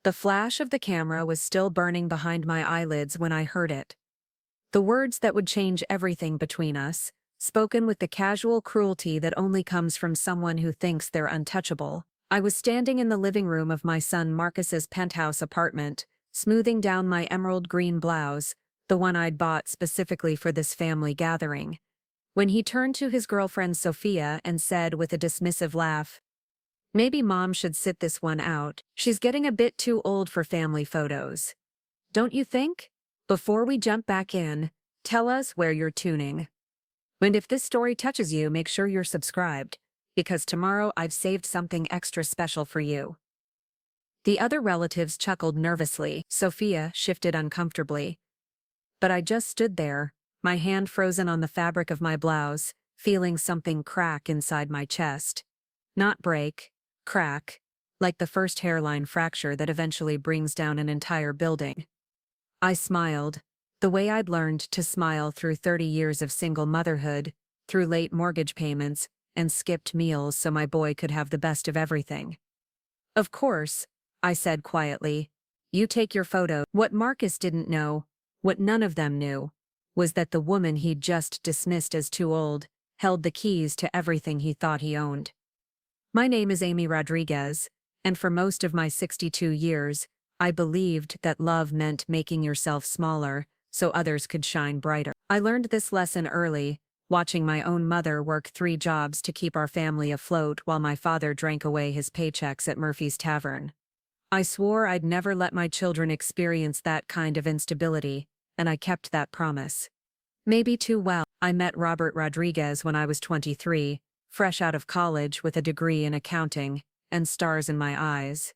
The flash of the camera was still burning behind my eyelids when I heard it. The words that would change everything between us, spoken with the casual cruelty that only comes from someone who thinks they're untouchable. I was standing in the living room of my son Marcus's penthouse apartment, smoothing down my emerald green blouse, the one I'd bought specifically for this family gathering, when he turned to his girlfriend Sophia and said with a dismissive laugh, "Maybe Mom should sit this one out. She's getting a bit too old for family photos. Don't you think?" Before we jump back in, tell us where you're tuning. And if this story touches you, make sure you're subscribed, because tomorrow I've saved something extra special for you. The other relatives chuckled nervously. Sophia shifted uncomfortably. But I just stood there, my hand frozen on the fabric of my blouse, feeling something crack inside my chest. Not break, crack, like the first hairline fracture that eventually brings down an entire building. I smiled, the way I'd learned to smile through 30 years of single motherhood, through late mortgage payments, and skipped meals so my boy could have the best of everything. "Of course," I said quietly, "you take your photo." What Marcus didn't know, what none of them knew, was that the woman he'd just dismissed as too old held the keys to everything he thought he owned. My name is Amy Rodriguez, and for most of my 62 years, I believed that love meant making yourself smaller so others could shine brighter. I learned this lesson early, watching my own mother work 3 jobs to keep our family afloat while my father drank away his paychecks at Murphy's Tavern. I swore I'd never let my children experience that kind of instability, and I kept that promise. Maybe too well. I met Robert Rodriguez when I was 23, fresh out of college with a degree in accounting and stars in my eyes.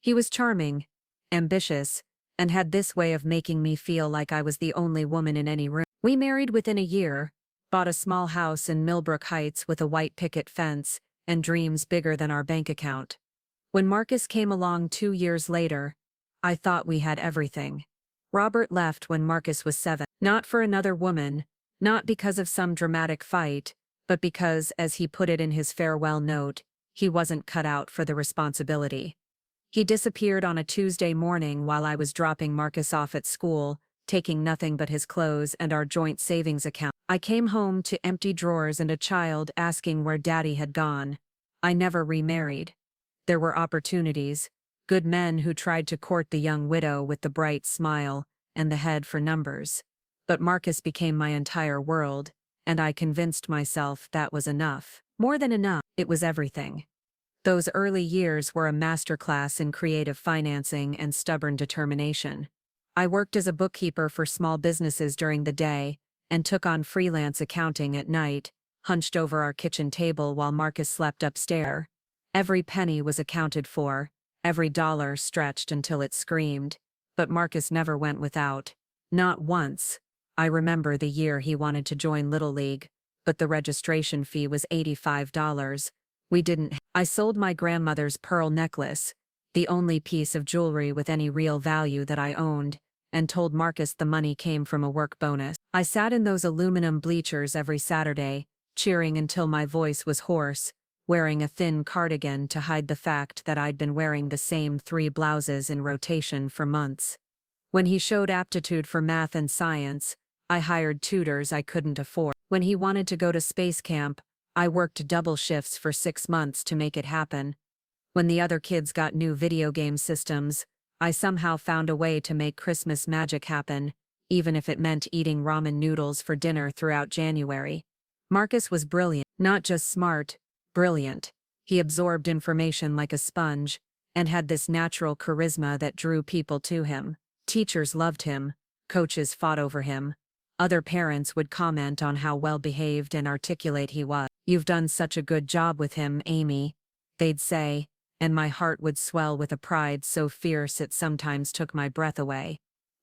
He was charming, ambitious, and had this way of making me feel like I was the only woman in any room. We married within a year, bought a small house in Millbrook Heights with a white picket fence, and dreams bigger than our bank account. When Marcus came along 2 years later, I thought we had everything. Robert left when Marcus was 7. Not for another woman, not because of some dramatic fight, but because, as he put it in his farewell note, he wasn't cut out for the responsibility. He disappeared on a Tuesday morning while I was dropping Marcus off at school, taking nothing but his clothes and our joint savings account. I came home to empty drawers and a child asking where Daddy had gone. I never remarried. There were opportunities, good men who tried to court the young widow with the bright smile and the head for numbers. But Marcus became my entire world, and I convinced myself that was enough. More than enough, it was everything. Those early years were a masterclass in creative financing and stubborn determination. I worked as a bookkeeper for small businesses during the day and took on freelance accounting at night, hunched over our kitchen table while Marcus slept upstairs. Every penny was accounted for, every dollar stretched until it screamed, but Marcus never went without. Not once. I remember the year he wanted to join Little League, but the registration fee was $85. We didn't. I sold my grandmother's pearl necklace, the only piece of jewelry with any real value that I owned, and told Marcus the money came from a work bonus. I sat in those aluminum bleachers every Saturday, cheering until my voice was hoarse, wearing a thin cardigan to hide the fact that I'd been wearing the same 3 blouses in rotation for months. When he showed aptitude for math and science, I hired tutors I couldn't afford. When he wanted to go to space camp, I worked double shifts for 6 months to make it happen. When the other kids got new video game systems, I somehow found a way to make Christmas magic happen, even if it meant eating ramen noodles for dinner throughout January. Marcus was brilliant, not just smart, brilliant. He absorbed information like a sponge, and had this natural charisma that drew people to him. Teachers loved him, coaches fought over him. Other parents would comment on how well-behaved and articulate he was. "You've done such a good job with him, Amy," they'd say, and my heart would swell with a pride so fierce it sometimes took my breath away.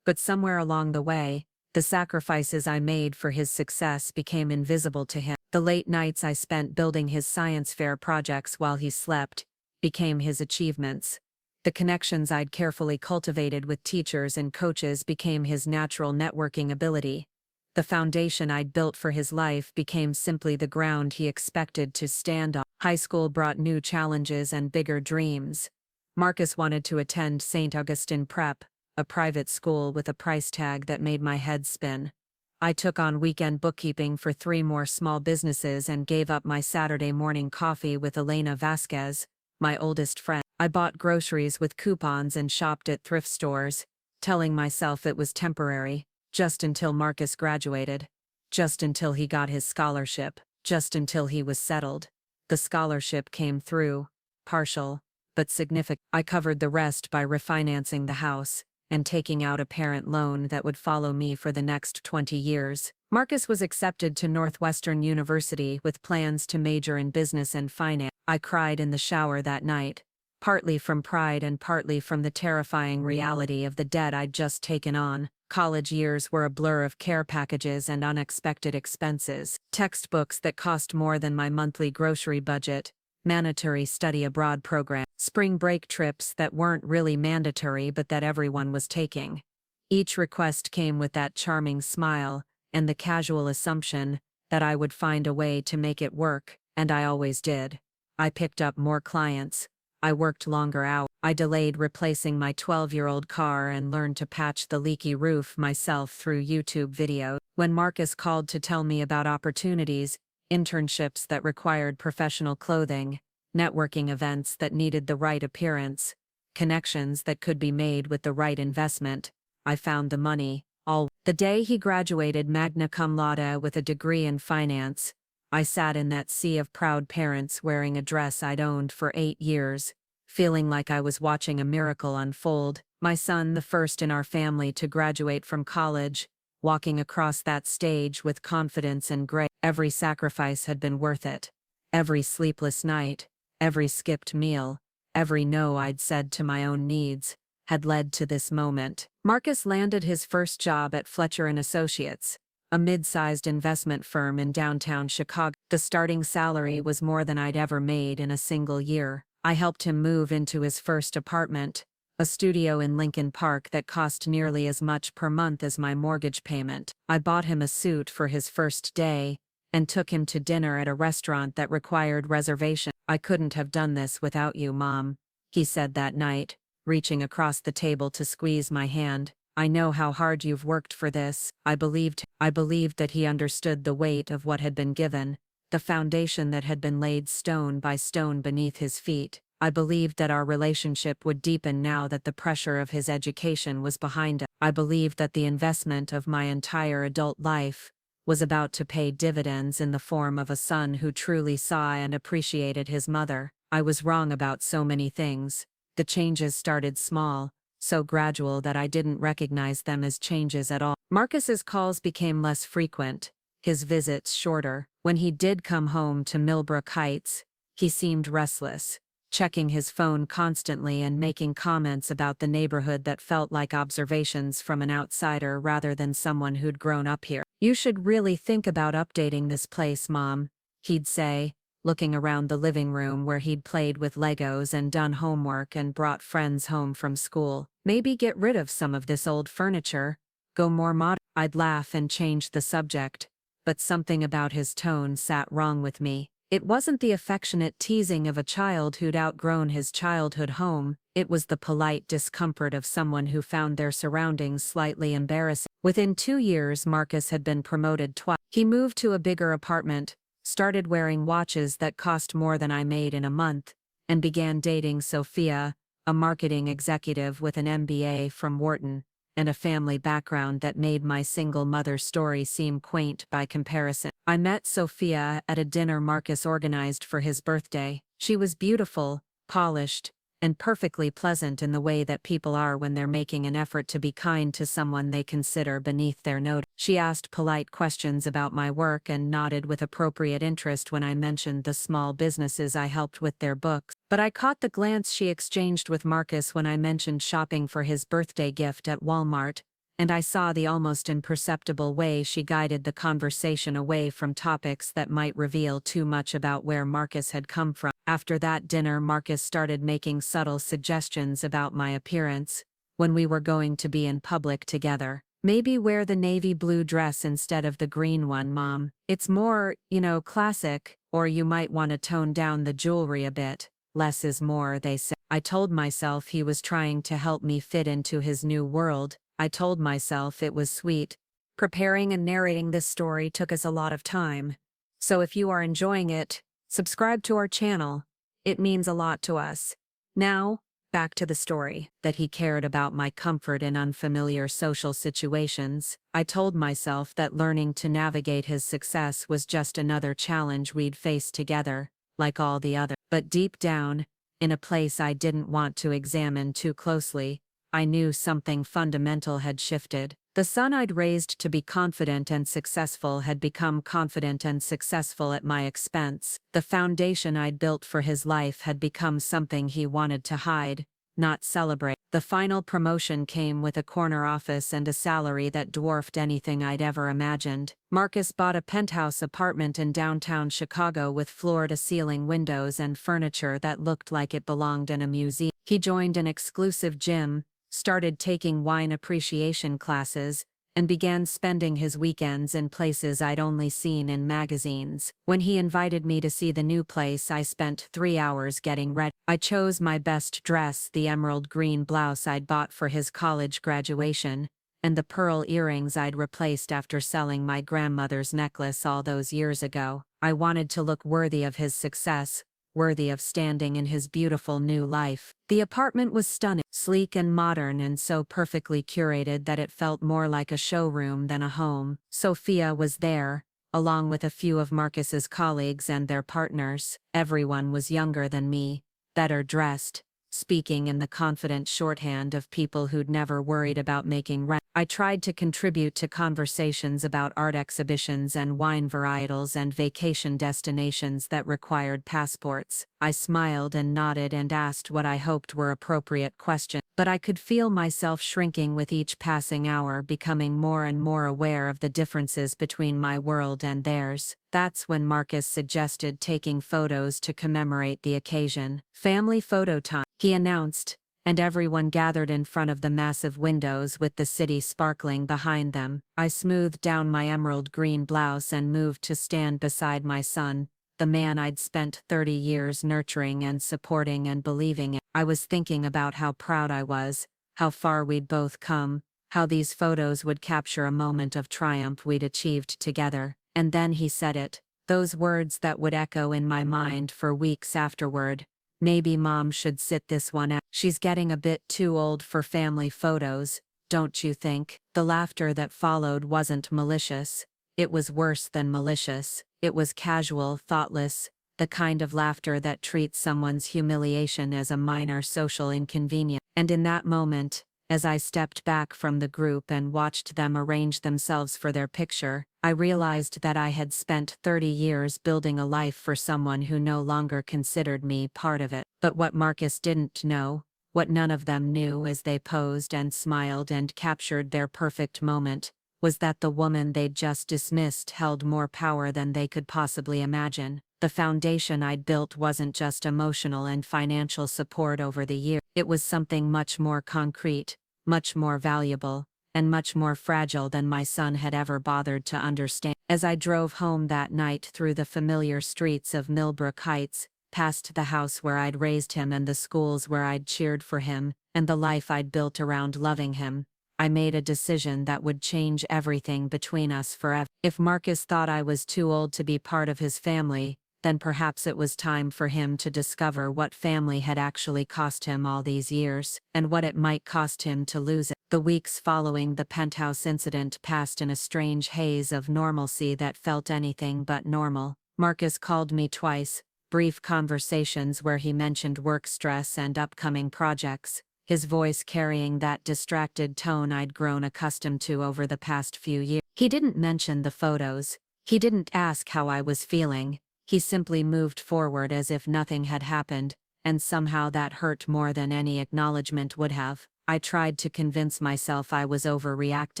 But somewhere along the way, the sacrifices I made for his success became invisible to him. The late nights I spent building his science fair projects while he slept became his achievements. The connections I'd carefully cultivated with teachers and coaches became his natural networking ability. The foundation I'd built for his life became simply the ground he expected to stand on. High school brought new challenges and bigger dreams. Marcus wanted to attend St. Augustine Prep, a private school with a price tag that made my head spin. I took on weekend bookkeeping for 3 more small businesses and gave up my Saturday morning coffee with Elena Vasquez, my oldest friend. I bought groceries with coupons and shopped at thrift stores, telling myself it was temporary, just until Marcus graduated, just until he got his scholarship, just until he was settled. The scholarship came through, partial, but significant. I covered the rest by refinancing the house and taking out a parent loan that would follow me for the next 20 years. Marcus was accepted to Northwestern University with plans to major in business and finance. I cried in the shower that night, partly from pride and partly from the terrifying reality of the debt I'd just taken on. College years were a blur of care packages and unexpected expenses, textbooks that cost more than my monthly grocery budget, mandatory study abroad program, spring break trips that weren't really mandatory but that everyone was taking. Each request came with that charming smile and the casual assumption that I would find a way to make it work, and I always did. I picked up more clients. I worked longer hours. I delayed replacing my 12-year-old car and learned to patch the leaky roof myself through YouTube videos. When Marcus called to tell me about opportunities, internships that required professional clothing, networking events that needed the right appearance, connections that could be made with the right investment, I found the money. The day he graduated magna cum laude with a degree in finance, I sat in that sea of proud parents wearing a dress I'd owned for 8 years, feeling like I was watching a miracle unfold. My son, the first in our family to graduate from college, walking across that stage with confidence and grace. Every sacrifice had been worth it. Every sleepless night, every skipped meal, every no I'd said to my own needs, had led to this moment. Marcus landed his first job at Fletcher & Associates, a mid-sized investment firm in downtown Chicago. The starting salary was more than I'd ever made in a single year. I helped him move into his first apartment, a studio in Lincoln Park that cost nearly as much per month as my mortgage payment. I bought him a suit for his first day and took him to dinner at a restaurant that required reservation. "I couldn't have done this without you, Mom," he said that night, reaching across the table to squeeze my hand. "I know how hard you've worked for this." I believed that he understood the weight of what had been given, the foundation that had been laid stone by stone beneath his feet. I believed that our relationship would deepen now that the pressure of his education was behind us. I believed that the investment of my entire adult life was about to pay dividends in the form of a son who truly saw and appreciated his mother. I was wrong about so many things. The changes started small, so gradual that I didn't recognize them as changes at all. Marcus's calls became less frequent, his visits shorter. When he did come home to Millbrook Heights, he seemed restless, checking his phone constantly and making comments about the neighborhood that felt like observations from an outsider rather than someone who'd grown up here. "You should really think about updating this place, Mom," he'd say, looking around the living room where he'd played with Legos and done homework and brought friends home from school. "Maybe get rid of some of this old furniture, go more modern." I'd laugh and change the subject, but something about his tone sat wrong with me. It wasn't the affectionate teasing of a child who'd outgrown his childhood home, it was the polite discomfort of someone who found their surroundings slightly embarrassing. Within 2 years, Marcus had been promoted twice. He moved to a bigger apartment, started wearing watches that cost more than I made in a month, and began dating Sophia, a marketing executive with an MBA from Wharton, and a family background that made my single mother story seem quaint by comparison. I met Sophia at a dinner Marcus organized for his birthday. She was beautiful, polished, and perfectly pleasant in the way that people are when they're making an effort to be kind to someone they consider beneath their notice. She asked polite questions about my work and nodded with appropriate interest when I mentioned the small businesses I helped with their books. But I caught the glance she exchanged with Marcus when I mentioned shopping for his birthday gift at Walmart, and I saw the almost imperceptible way she guided the conversation away from topics that might reveal too much about where Marcus had come from. After that dinner, Marcus started making subtle suggestions about my appearance. When we were going to be in public together, "Maybe wear the navy blue dress instead of the green one, Mom. It's more, classic, or you might want to tone down the jewelry a bit." Less is more, they say. I told myself he was trying to help me fit into his new world. I told myself it was sweet. Preparing and narrating this story took us a lot of time. So if you are enjoying it, subscribe to our channel. It means a lot to us. Now, back to the story. That he cared about my comfort in unfamiliar social situations. I told myself that learning to navigate his success was just another challenge we'd face together, like all the other. But deep down, in a place I didn't want to examine too closely, I knew something fundamental had shifted. The son I'd raised to be confident and successful had become confident and successful at my expense. The foundation I'd built for his life had become something he wanted to hide, not celebrate. The final promotion came with a corner office and a salary that dwarfed anything I'd ever imagined. Marcus bought a penthouse apartment in downtown Chicago with floor-to-ceiling windows and furniture that looked like it belonged in a museum. He joined an exclusive gym, started taking wine appreciation classes, and began spending his weekends in places I'd only seen in magazines. When he invited me to see the new place, I spent 3 hours getting ready. I chose my best dress, the emerald green blouse I'd bought for his college graduation, and the pearl earrings I'd replaced after selling my grandmother's necklace all those years ago. I wanted to look worthy of his success, worthy of standing in his beautiful new life. The apartment was stunning, sleek and modern, and so perfectly curated that it felt more like a showroom than a home. Sophia was there, along with a few of Marcus's colleagues and their partners. Everyone was younger than me, better dressed, speaking in the confident shorthand of people who'd never worried about making rent. I tried to contribute to conversations about art exhibitions and wine varietals and vacation destinations that required passports. I smiled and nodded and asked what I hoped were appropriate questions, but I could feel myself shrinking with each passing hour, becoming more and more aware of the differences between my world and theirs. That's when Marcus suggested taking photos to commemorate the occasion. "Family photo time," he announced, and everyone gathered in front of the massive windows with the city sparkling behind them. I smoothed down my emerald green blouse and moved to stand beside my son, the man I'd spent 30 years nurturing and supporting and believing in. I was thinking about how proud I was, how far we'd both come, how these photos would capture a moment of triumph we'd achieved together. And then he said it, those words that would echo in my mind for weeks afterward. "Maybe Mom should sit this one out. She's getting a bit too old for family photos, don't you think?" The laughter that followed wasn't malicious. It was worse than malicious. It was casual, thoughtless, the kind of laughter that treats someone's humiliation as a minor social inconvenience. And in that moment, as I stepped back from the group and watched them arrange themselves for their picture, I realized that I had spent 30 years building a life for someone who no longer considered me part of it. But what Marcus didn't know, what none of them knew as they posed and smiled and captured their perfect moment, was that the woman they'd just dismissed held more power than they could possibly imagine. The foundation I'd built wasn't just emotional and financial support over the years. It was something much more concrete, much more valuable, and much more fragile than my son had ever bothered to understand. As I drove home that night through the familiar streets of Millbrook Heights, past the house where I'd raised him and the schools where I'd cheered for him, and the life I'd built around loving him, I made a decision that would change everything between us forever. If Marcus thought I was too old to be part of his family, then perhaps it was time for him to discover what family had actually cost him all these years, and what it might cost him to lose it. The weeks following the penthouse incident passed in a strange haze of normalcy that felt anything but normal. Marcus called me twice, brief conversations where he mentioned work stress and upcoming projects, his voice carrying that distracted tone I'd grown accustomed to over the past few years. He didn't mention the photos. He didn't ask how I was feeling. He simply moved forward as if nothing had happened, and somehow that hurt more than any acknowledgement would have. I tried to convince myself I was overreacting.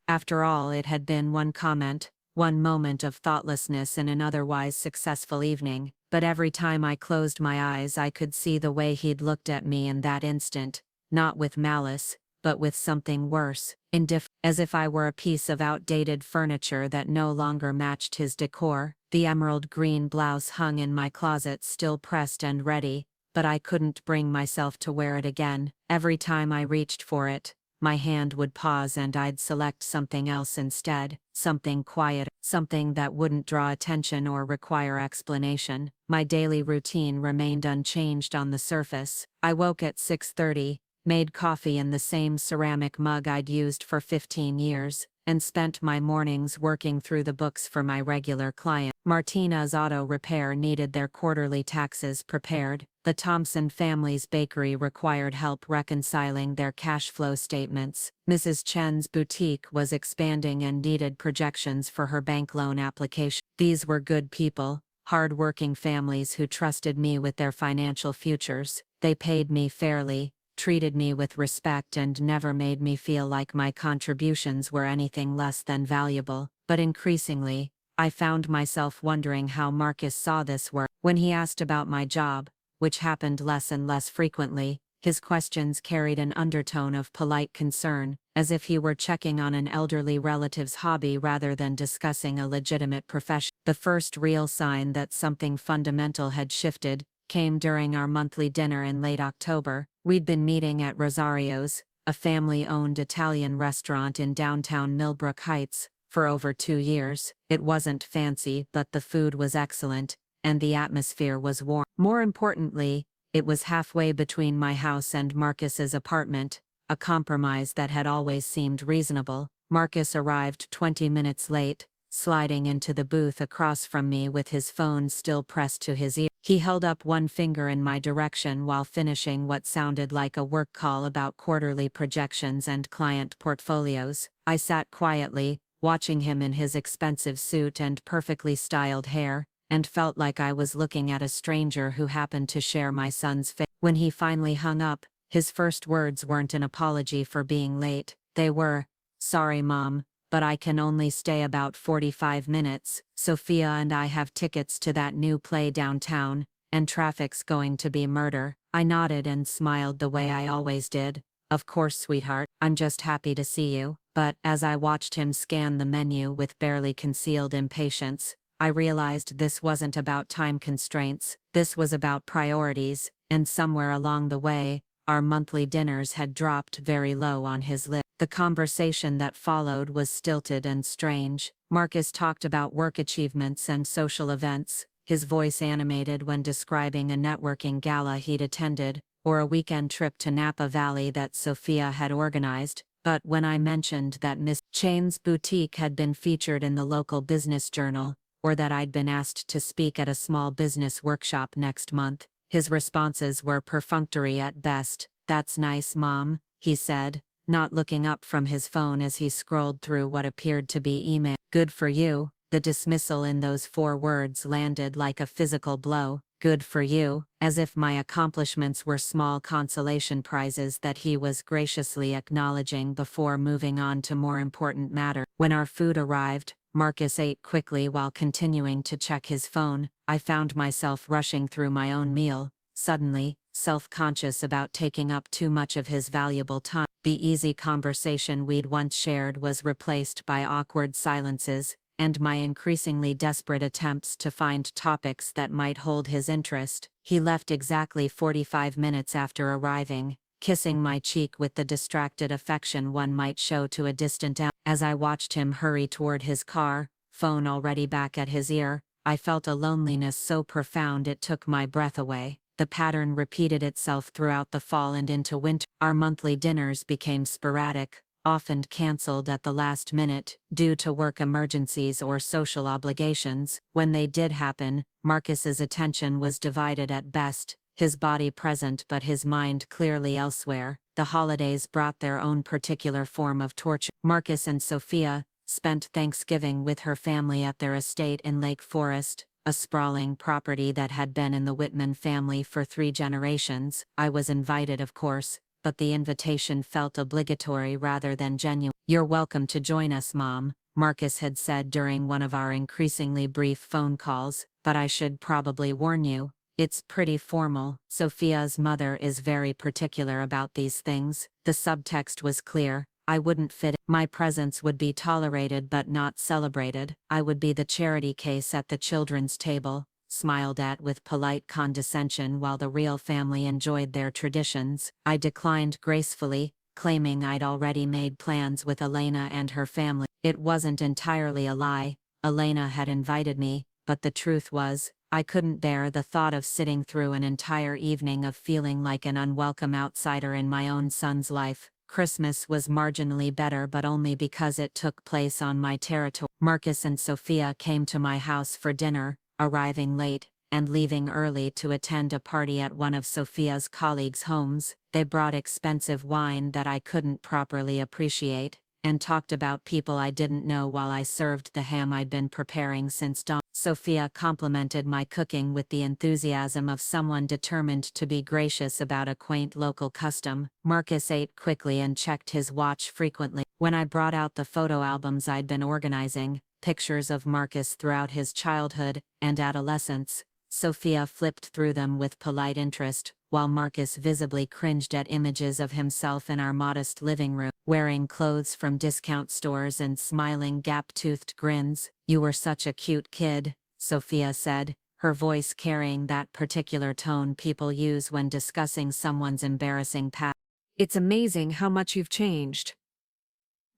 After all, it had been one comment, one moment of thoughtlessness in an otherwise successful evening, but every time I closed my eyes I could see the way he'd looked at me in that instant, not with malice, but with something worse, indifferent, as if I were a piece of outdated furniture that no longer matched his decor. The emerald green blouse hung in my closet still pressed and ready, but I couldn't bring myself to wear it again. Every time I reached for it, my hand would pause and I'd select something else instead, something quiet, something that wouldn't draw attention or require explanation. My daily routine remained unchanged on the surface. I woke at 6:30, made coffee in the same ceramic mug I'd used for 15 years, and spent my mornings working through the books for my regular client. Martina's auto repair needed their quarterly taxes prepared. The Thompson family's bakery required help reconciling their cash flow statements. Mrs. Chen's boutique was expanding and needed projections for her bank loan application. These were good people, hard-working families who trusted me with their financial futures. They paid me fairly, treated me with respect, and never made me feel like my contributions were anything less than valuable. But increasingly, I found myself wondering how Marcus saw this work. When he asked about my job, which happened less and less frequently, his questions carried an undertone of polite concern, as if he were checking on an elderly relative's hobby rather than discussing a legitimate profession. The first real sign that something fundamental had shifted came during our monthly dinner in late October. We'd been meeting at Rosario's, a family-owned Italian restaurant in downtown Millbrook Heights, for over 2 years. It wasn't fancy, but the food was excellent, and the atmosphere was warm. More importantly, it was halfway between my house and Marcus's apartment, a compromise that had always seemed reasonable. Marcus arrived 20 minutes late, sliding into the booth across from me with his phone still pressed to his ear. He held up one finger in my direction while finishing what sounded like a work call about quarterly projections and client portfolios. I sat quietly, watching him in his expensive suit and perfectly styled hair, and felt like I was looking at a stranger who happened to share my son's fate. When he finally hung up, his first words weren't an apology for being late. They were, "Sorry, Mom, but I can only stay about 45 minutes. Sophia and I have tickets to that new play downtown, and traffic's going to be murder." I nodded and smiled the way I always did. "Of course, sweetheart, I'm just happy to see you." But as I watched him scan the menu with barely concealed impatience, I realized this wasn't about time constraints. This was about priorities, and somewhere along the way, our monthly dinners had dropped very low on his list. The conversation that followed was stilted and strange. Marcus talked about work achievements and social events, his voice animated when describing a networking gala he'd attended, or a weekend trip to Napa Valley that Sophia had organized. But when I mentioned that Miss Chen's boutique had been featured in the local business journal, or that I'd been asked to speak at a small business workshop next month, his responses were perfunctory at best. "That's nice, Mom," he said, not looking up from his phone as he scrolled through what appeared to be email. "Good for you." The dismissal in those 4 words landed like a physical blow. "Good for you," as if my accomplishments were small consolation prizes that he was graciously acknowledging before moving on to more important matters. When our food arrived, Marcus ate quickly while continuing to check his phone. I found myself rushing through my own meal, suddenly, self-conscious about taking up too much of his valuable time. The easy conversation we'd once shared was replaced by awkward silences, and my increasingly desperate attempts to find topics that might hold his interest. He left exactly 45 minutes after arriving, kissing my cheek with the distracted affection one might show to a distant elf. As I watched him hurry toward his car, phone already back at his ear, I felt a loneliness so profound it took my breath away. The pattern repeated itself throughout the fall and into winter. Our monthly dinners became sporadic, often canceled at the last minute, due to work emergencies or social obligations. When they did happen, Marcus's attention was divided at best, his body present but his mind clearly elsewhere. The holidays brought their own particular form of torture. Marcus and Sophia spent Thanksgiving with her family at their estate in Lake Forest, a sprawling property that had been in the Whitman family for 3 generations. I was invited, of course, but the invitation felt obligatory rather than genuine. "You're welcome to join us, Mom," Marcus had said during one of our increasingly brief phone calls, "but I should probably warn you, it's pretty formal." Sophia's mother is very particular about these things. The subtext was clear. I wouldn't fit in. My presence would be tolerated but not celebrated. I would be the charity case at the children's table, smiled at with polite condescension while the real family enjoyed their traditions. I declined gracefully, claiming I'd already made plans with Elena and her family. It wasn't entirely a lie. Elena had invited me, but the truth was, I couldn't bear the thought of sitting through an entire evening of feeling like an unwelcome outsider in my own son's life. Christmas was marginally better, but only because it took place on my territory. Marcus and Sophia came to my house for dinner, arriving late and leaving early to attend a party at one of Sophia's colleagues' homes. They brought expensive wine that I couldn't properly appreciate, and talked about people I didn't know while I served the ham I'd been preparing since dawn. Sophia complimented my cooking with the enthusiasm of someone determined to be gracious about a quaint local custom. Marcus ate quickly and checked his watch frequently. When I brought out the photo albums I'd been organizing, pictures of Marcus throughout his childhood and adolescence, Sophia flipped through them with polite interest, while Marcus visibly cringed at images of himself in our modest living room, wearing clothes from discount stores and smiling gap-toothed grins. "You were such a cute kid," Sophia said, her voice carrying that particular tone people use when discussing someone's embarrassing past. "It's amazing how much you've changed."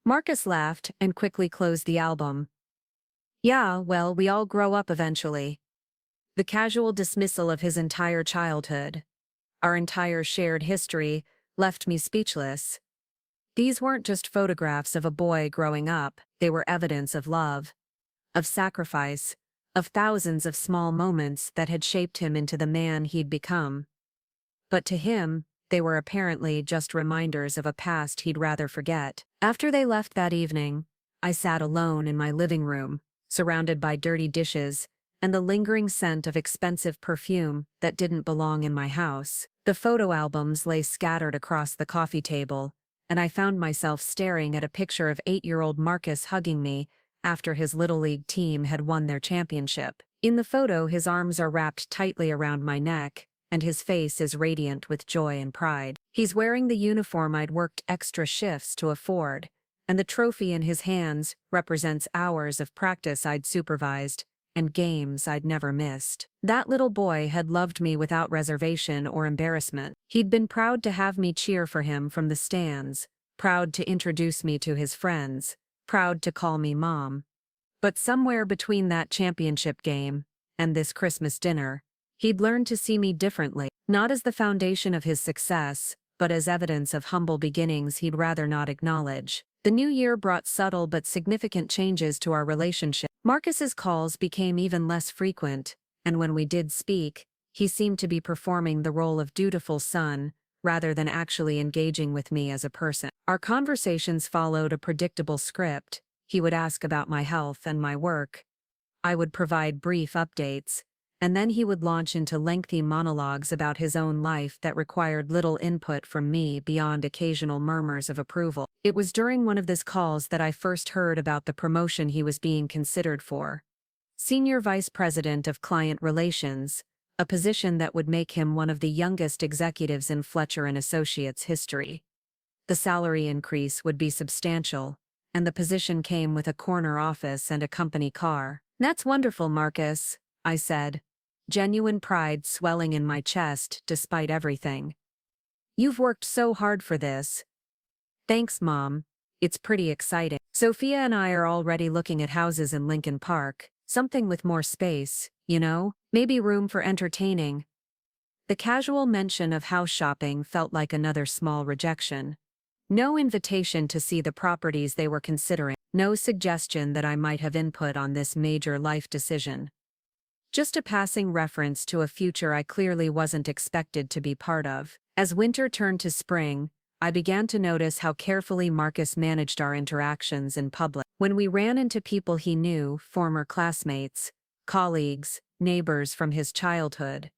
Marcus laughed and quickly closed the album. "Yeah, well, we all grow up eventually." The casual dismissal of his entire childhood, our entire shared history, left me speechless. These weren't just photographs of a boy growing up, they were evidence of love, of sacrifice, of thousands of small moments that had shaped him into the man he'd become. But to him, they were apparently just reminders of a past he'd rather forget. After they left that evening, I sat alone in my living room, surrounded by dirty dishes and the lingering scent of expensive perfume that didn't belong in my house. The photo albums lay scattered across the coffee table, and I found myself staring at a picture of 8-year-old Marcus hugging me after his Little League team had won their championship. In the photo, his arms are wrapped tightly around my neck, and his face is radiant with joy and pride. He's wearing the uniform I'd worked extra shifts to afford, and the trophy in his hands represents hours of practice I'd supervised and games I'd never missed. That little boy had loved me without reservation or embarrassment. He'd been proud to have me cheer for him from the stands, proud to introduce me to his friends, proud to call me Mom. But somewhere between that championship game and this Christmas dinner, he'd learned to see me differently, not as the foundation of his success, but as evidence of humble beginnings he'd rather not acknowledge. The new year brought subtle but significant changes to our relationship. Marcus's calls became even less frequent, and when we did speak, he seemed to be performing the role of dutiful son, rather than actually engaging with me as a person. Our conversations followed a predictable script. He would ask about my health and my work. I would provide brief updates, and then he would launch into lengthy monologues about his own life that required little input from me beyond occasional murmurs of approval. It was during one of these calls that I first heard about the promotion he was being considered for. Senior Vice President of Client Relations, a position that would make him one of the youngest executives in Fletcher & Associates history. The salary increase would be substantial, and the position came with a corner office and a company car. "That's wonderful, Marcus," I said, genuine pride swelling in my chest despite everything. "You've worked so hard for this." "Thanks, Mom. It's pretty exciting." Sophia and I are already looking at houses in Lincoln Park, something with more space, you know, maybe room for entertaining. The casual mention of house shopping felt like another small rejection. No invitation to see the properties they were considering, no suggestion that I might have input on this major life decision. Just a passing reference to a future I clearly wasn't expected to be part of. As winter turned to spring, I began to notice how carefully Marcus managed our interactions in public. When we ran into people he knew, former classmates, colleagues, neighbors from his childhood,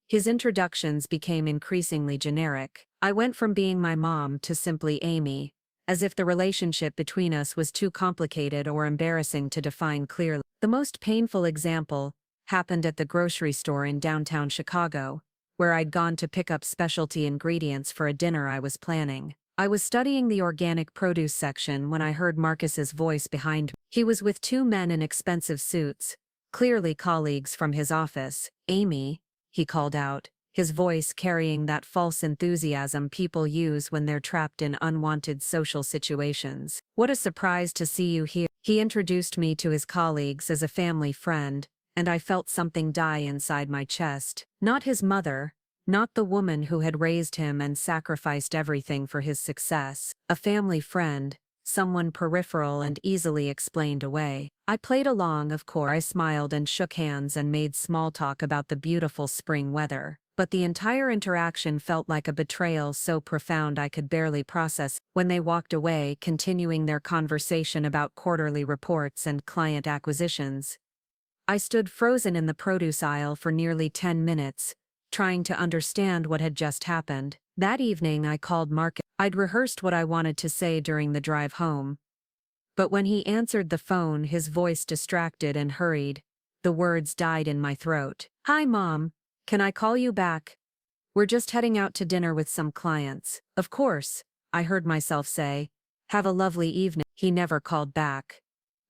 his introductions became increasingly generic. I went from being my mom to simply Amy, as if the relationship between us was too complicated or embarrassing to define clearly. The most painful example happened at the grocery store in downtown Chicago, where I'd gone to pick up specialty ingredients for a dinner I was planning. I was studying the organic produce section when I heard Marcus's voice behind me. He was with two men in expensive suits, clearly colleagues from his office. "Amy," he called out, his voice carrying that false enthusiasm people use when they're trapped in unwanted social situations. "What a surprise to see you here." He introduced me to his colleagues as a family friend, and I felt something die inside my chest. Not his mother, not the woman who had raised him and sacrificed everything for his success. A family friend, someone peripheral and easily explained away. I played along, of course. I smiled and shook hands and made small talk about the beautiful spring weather. But the entire interaction felt like a betrayal so profound I could barely process. When they walked away, continuing their conversation about quarterly reports and client acquisitions, I stood frozen in the produce aisle for nearly 10 minutes, trying to understand what had just happened. That evening I called Marcus. I'd rehearsed what I wanted to say during the drive home. But when he answered the phone, his voice distracted and hurried. The words died in my throat. "Hi, Mom. Can I call you back? We're just heading out to dinner with some clients." "Of course," I heard myself say. "Have a lovely evening." He never called back.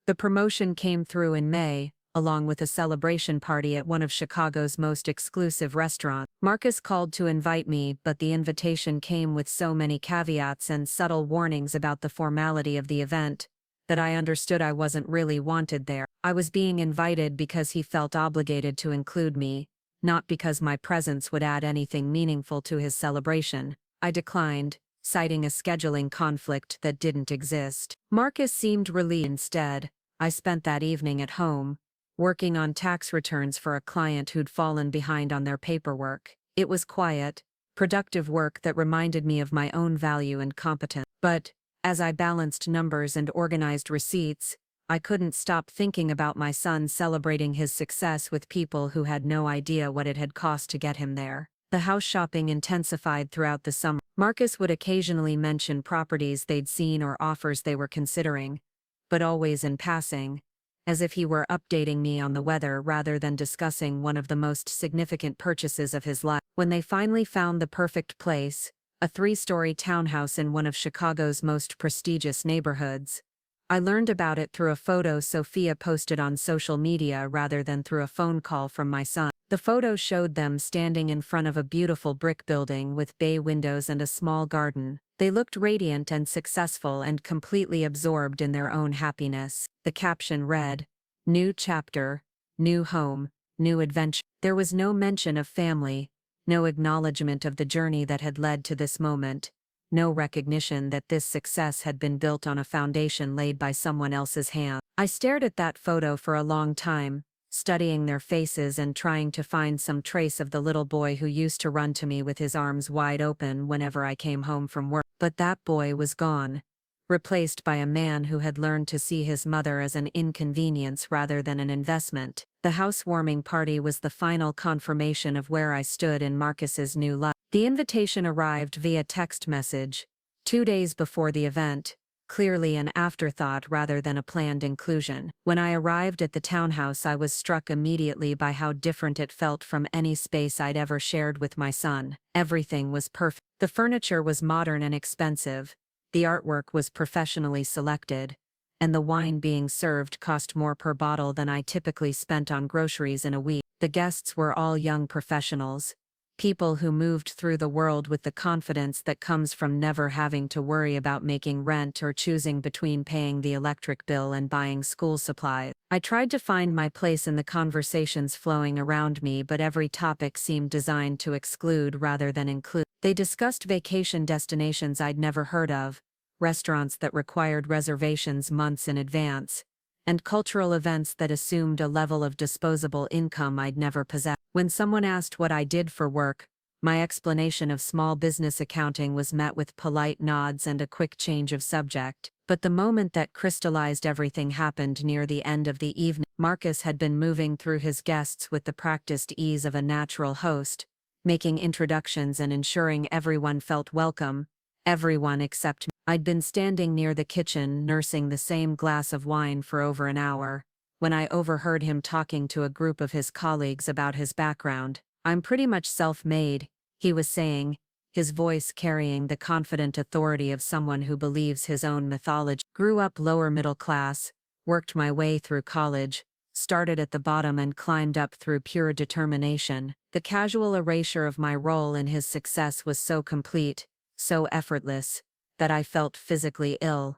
The promotion came through in May, along with a celebration party at one of Chicago's most exclusive restaurants. Marcus called to invite me, but the invitation came with so many caveats and subtle warnings about the formality of the event that I understood I wasn't really wanted there. I was being invited because he felt obligated to include me, not because my presence would add anything meaningful to his celebration. I declined, citing a scheduling conflict that didn't exist. Marcus seemed relieved. Instead, I spent that evening at home, working on tax returns for a client who'd fallen behind on their paperwork. It was quiet, productive work that reminded me of my own value and competence. But, as I balanced numbers and organized receipts, I couldn't stop thinking about my son celebrating his success with people who had no idea what it had cost to get him there. The house shopping intensified throughout the summer. Marcus would occasionally mention properties they'd seen or offers they were considering, but always in passing, as if he were updating me on the weather rather than discussing one of the most significant purchases of his life. When they finally found the perfect place, a 3-story townhouse in one of Chicago's most prestigious neighborhoods, I learned about it through a photo Sophia posted on social media rather than through a phone call from my son. The photo showed them standing in front of a beautiful brick building with bay windows and a small garden. They looked radiant and successful and completely absorbed in their own happiness. The caption read, "New chapter, new home, new adventure." There was no mention of family, no acknowledgement of the journey that had led to this moment, no recognition that this success had been built on a foundation laid by someone else's hand. I stared at that photo for a long time, studying their faces and trying to find some trace of the little boy who used to run to me with his arms wide open whenever I came home from work. But that boy was gone, replaced by a man who had learned to see his mother as an inconvenience rather than an investment. The housewarming party was the final confirmation of where I stood in Marcus's new life. The invitation arrived via text message, 2 days before the event, clearly an afterthought rather than a planned inclusion. When I arrived at the townhouse, I was struck immediately by how different it felt from any space I'd ever shared with my son. Everything was perfect. The furniture was modern and expensive, the artwork was professionally selected, and the wine being served cost more per bottle than I typically spent on groceries in a week. The guests were all young professionals, people who moved through the world with the confidence that comes from never having to worry about making rent or choosing between paying the electric bill and buying school supplies. I tried to find my place in the conversations flowing around me, but every topic seemed designed to exclude rather than include. They discussed vacation destinations I'd never heard of, restaurants that required reservations months in advance, and cultural events that assumed a level of disposable income I'd never possessed. When someone asked what I did for work, my explanation of small business accounting was met with polite nods and a quick change of subject. But the moment that crystallized everything happened near the end of the evening. Marcus had been moving through his guests with the practiced ease of a natural host, making introductions and ensuring everyone felt welcome, everyone except me. I'd been standing near the kitchen nursing the same glass of wine for over an hour, when I overheard him talking to a group of his colleagues about his background. "I'm pretty much self-made," he was saying, his voice carrying the confident authority of someone who believes his own mythology. "Grew up lower middle class, worked my way through college, started at the bottom and climbed up through pure determination. The casual erasure of my role in his success was so complete, so effortless, that I felt physically ill,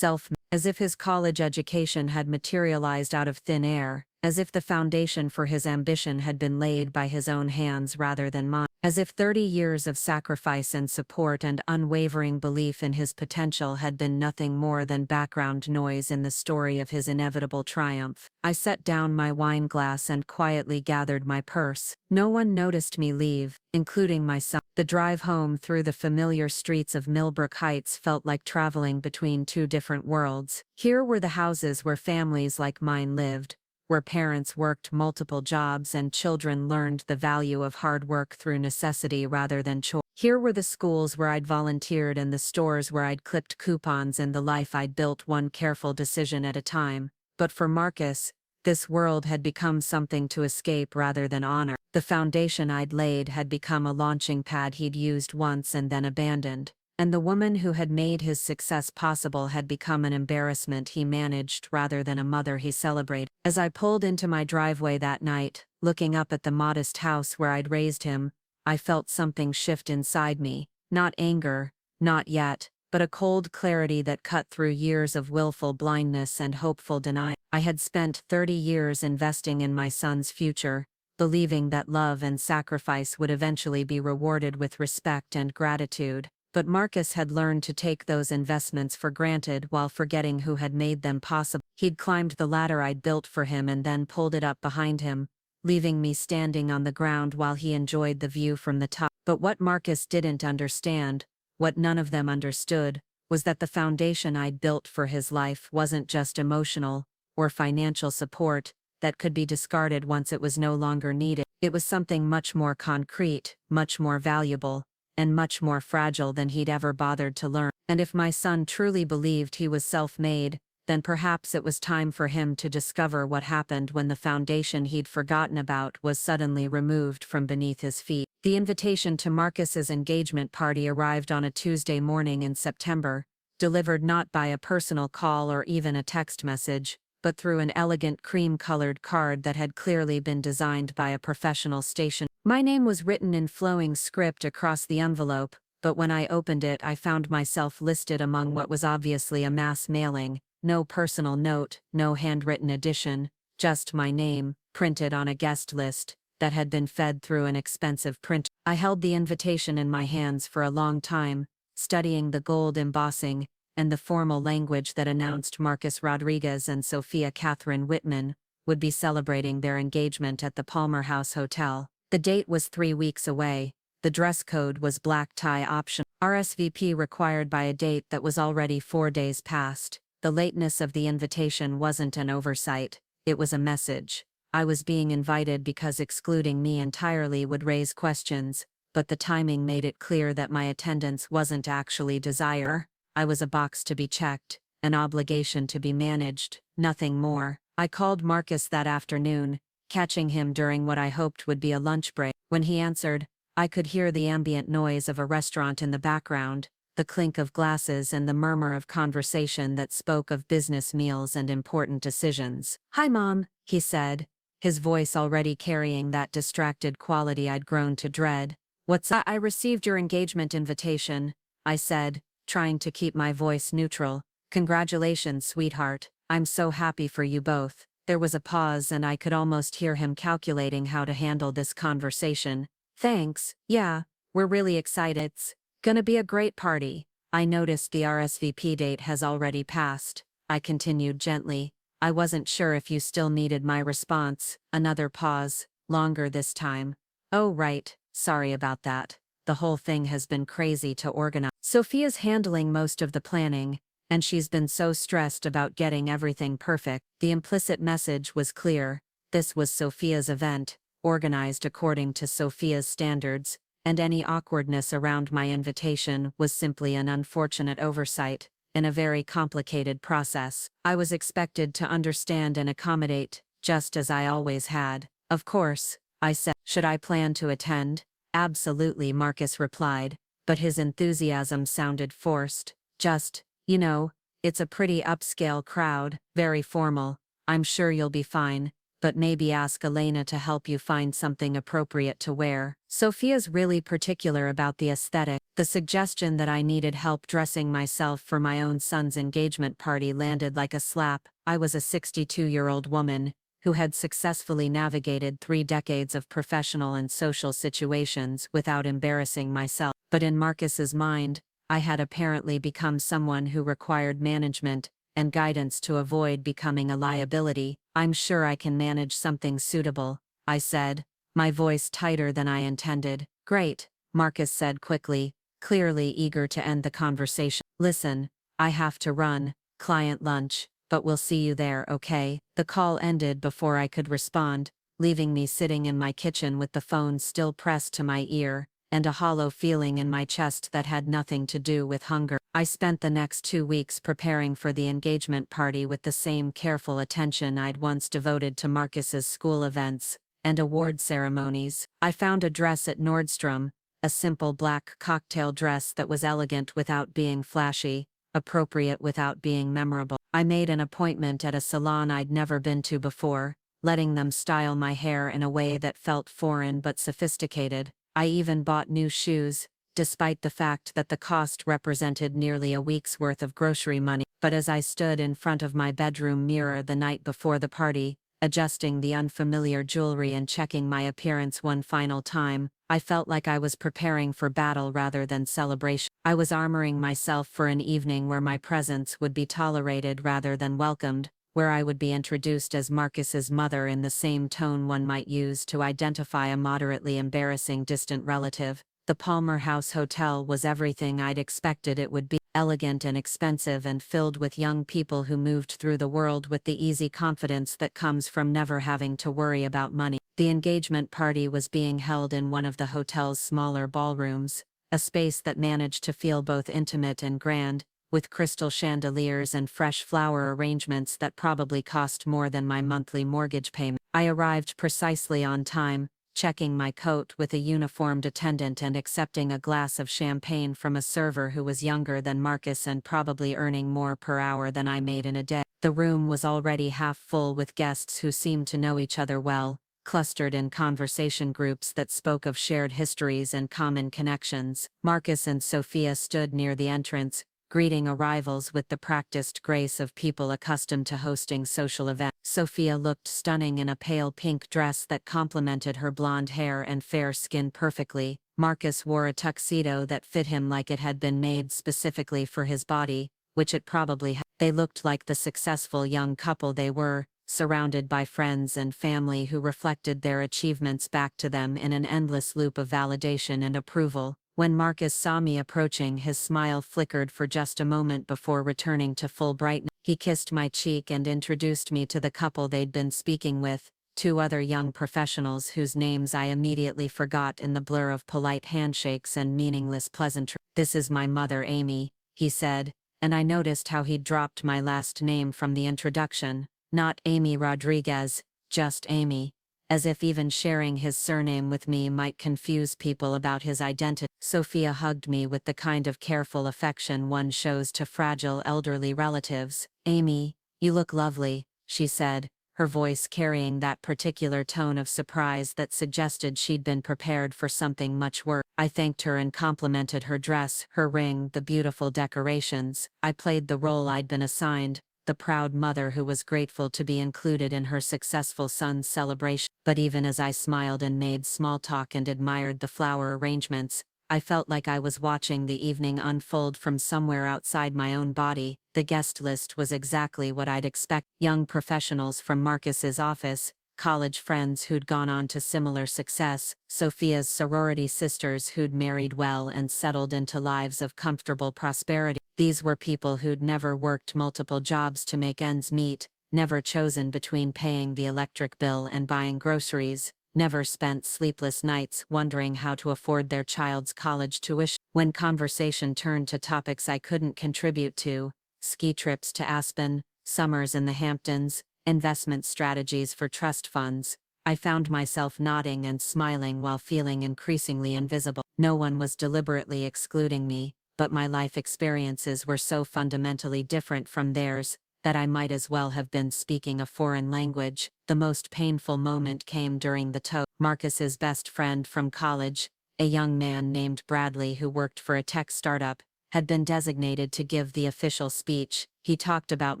as if his college education had materialized out of thin air, as if the foundation for his ambition had been laid by his own hands rather than mine, as if 30 years of sacrifice and support and unwavering belief in his potential had been nothing more than background noise in the story of his inevitable triumph. I set down my wine glass and quietly gathered my purse. No one noticed me leave, including my son. The drive home through the familiar streets of Millbrook Heights felt like traveling between two different worlds. Here were the houses where families like mine lived, where parents worked multiple jobs and children learned the value of hard work through necessity rather than choice. Here were the schools where I'd volunteered and the stores where I'd clipped coupons and the life I'd built one careful decision at a time. But for Marcus, this world had become something to escape rather than honor. The foundation I'd laid had become a launching pad he'd used once and then abandoned. And the woman who had made his success possible had become an embarrassment he managed rather than a mother he celebrated. As I pulled into my driveway that night, looking up at the modest house where I'd raised him, I felt something shift inside me. Not anger, not yet, but a cold clarity that cut through years of willful blindness and hopeful denial. I had spent 30 years investing in my son's future, believing that love and sacrifice would eventually be rewarded with respect and gratitude. But Marcus had learned to take those investments for granted while forgetting who had made them possible. He'd climbed the ladder I'd built for him and then pulled it up behind him, leaving me standing on the ground while he enjoyed the view from the top. But what Marcus didn't understand, what none of them understood, was that the foundation I'd built for his life wasn't just emotional or financial support that could be discarded once it was no longer needed. It was something much more concrete, much more valuable, and much more fragile than he'd ever bothered to learn. And if my son truly believed he was self-made, then perhaps it was time for him to discover what happened when the foundation he'd forgotten about was suddenly removed from beneath his feet. The invitation to Marcus's engagement party arrived on a Tuesday morning in September, delivered not by a personal call or even a text message, but through an elegant cream-colored card that had clearly been designed by a professional station. My name was written in flowing script across the envelope, but when I opened it I found myself listed among what was obviously a mass mailing. No personal note, no handwritten addition, just my name, printed on a guest list that had been fed through an expensive printer. I held the invitation in my hands for a long time, studying the gold embossing and the formal language that announced Marcus Rodriguez and Sophia Catherine Whitman would be celebrating their engagement at the Palmer House Hotel. The date was 3 weeks away. The dress code was black tie optional. RSVP required by a date that was already 4 days past. The lateness of the invitation wasn't an oversight, it was a message. I was being invited because excluding me entirely would raise questions, but the timing made it clear that my attendance wasn't actually desire. I was a box to be checked, an obligation to be managed, nothing more. I called Marcus that afternoon, catching him during what I hoped would be a lunch break. When he answered, I could hear the ambient noise of a restaurant in the background, the clink of glasses and the murmur of conversation that spoke of business meals and important decisions. "Hi, Mom," he said, his voice already carrying that distracted quality I'd grown to dread. "What's up?" "I received your engagement invitation," I said, trying to keep my voice neutral. "Congratulations, sweetheart. I'm so happy for you both." There was a pause and I could almost hear him calculating how to handle this conversation. "Thanks, yeah, we're really excited. It's gonna be a great party." "I noticed the RSVP date has already passed," I continued gently. I wasn't sure if you still needed my response. Another pause, longer this time. "Oh right, sorry about that. The whole thing has been crazy to organize. Sophia's handling most of the planning, and she's been so stressed about getting everything perfect." The implicit message was clear. This was Sophia's event, organized according to Sophia's standards, and any awkwardness around my invitation was simply an unfortunate oversight in a very complicated process. I was expected to understand and accommodate, just as I always had. "Of course," I said. "Should I plan to attend?" "Absolutely," Marcus replied, but his enthusiasm sounded forced. "Just, it's a pretty upscale crowd, very formal. I'm sure you'll be fine." but maybe ask Elena to help you find something appropriate to wear. Sophia's really particular about the aesthetic. The suggestion that I needed help dressing myself for my own son's engagement party landed like a slap. I was a 62-year-old woman who had successfully navigated 3 decades of professional and social situations without embarrassing myself. But in Marcus's mind, I had apparently become someone who required management and guidance to avoid becoming a liability. "I'm sure I can manage something suitable," I said, my voice tighter than I intended. "Great," Marcus said quickly, clearly eager to end the conversation. "Listen, I have to run, client lunch, but we'll see you there, okay?" The call ended before I could respond, leaving me sitting in my kitchen with the phone still pressed to my ear, and a hollow feeling in my chest that had nothing to do with hunger. I spent the next 2 weeks preparing for the engagement party with the same careful attention I'd once devoted to Marcus's school events and award ceremonies. I found a dress at Nordstrom, a simple black cocktail dress that was elegant without being flashy, appropriate without being memorable. I made an appointment at a salon I'd never been to before, letting them style my hair in a way that felt foreign but sophisticated. I even bought new shoes, despite the fact that the cost represented nearly a week's worth of grocery money. But as I stood in front of my bedroom mirror the night before the party, adjusting the unfamiliar jewelry and checking my appearance one final time, I felt like I was preparing for battle rather than celebration. I was armoring myself for an evening where my presence would be tolerated rather than welcomed, where I would be introduced as Marcus's mother in the same tone one might use to identify a moderately embarrassing distant relative. The Palmer House Hotel was everything I'd expected it would be: elegant and expensive and filled with young people who moved through the world with the easy confidence that comes from never having to worry about money. The engagement party was being held in one of the hotel's smaller ballrooms, a space that managed to feel both intimate and grand, with crystal chandeliers and fresh flower arrangements that probably cost more than my monthly mortgage payment. I arrived precisely on time, checking my coat with a uniformed attendant and accepting a glass of champagne from a server who was younger than Marcus and probably earning more per hour than I made in a day. The room was already half full with guests who seemed to know each other well, clustered in conversation groups that spoke of shared histories and common connections. Marcus and Sophia stood near the entrance, greeting arrivals with the practiced grace of people accustomed to hosting social events. Sophia looked stunning in a pale pink dress that complemented her blonde hair and fair skin perfectly. Marcus wore a tuxedo that fit him like it had been made specifically for his body, which it probably had. They looked like the successful young couple they were, surrounded by friends and family who reflected their achievements back to them in an endless loop of validation and approval. When Marcus saw me approaching, his smile flickered for just a moment before returning to full brightness. He kissed my cheek and introduced me to the couple they'd been speaking with, 2 other young professionals whose names I immediately forgot in the blur of polite handshakes and meaningless pleasantries. "This is my mother, Amy," he said, and I noticed how he'd dropped my last name from the introduction. Not Amy Rodriguez, just Amy. As if even sharing his surname with me might confuse people about his identity. Sophia hugged me with the kind of careful affection one shows to fragile elderly relatives. "Amy, you look lovely," she said, her voice carrying that particular tone of surprise that suggested she'd been prepared for something much worse. I thanked her and complimented her dress, her ring, the beautiful decorations. I played the role I'd been assigned, the proud mother who was grateful to be included in her successful son's celebration. But even as I smiled and made small talk and admired the flower arrangements, I felt like I was watching the evening unfold from somewhere outside my own body. The guest list was exactly what I'd expect: young professionals from Marcus's office, college friends who'd gone on to similar success, Sophia's sorority sisters who'd married well and settled into lives of comfortable prosperity. These were people who'd never worked multiple jobs to make ends meet, never chosen between paying the electric bill and buying groceries, never spent sleepless nights wondering how to afford their child's college tuition. When conversation turned to topics I couldn't contribute to, ski trips to Aspen, summers in the Hamptons, investment strategies for trust funds, I found myself nodding and smiling while feeling increasingly invisible. No one was deliberately excluding me, but my life experiences were so fundamentally different from theirs that I might as well have been speaking a foreign language. The most painful moment came during the toast. Marcus's best friend from college, a young man named Bradley who worked for a tech startup, had been designated to give the official speech. He talked about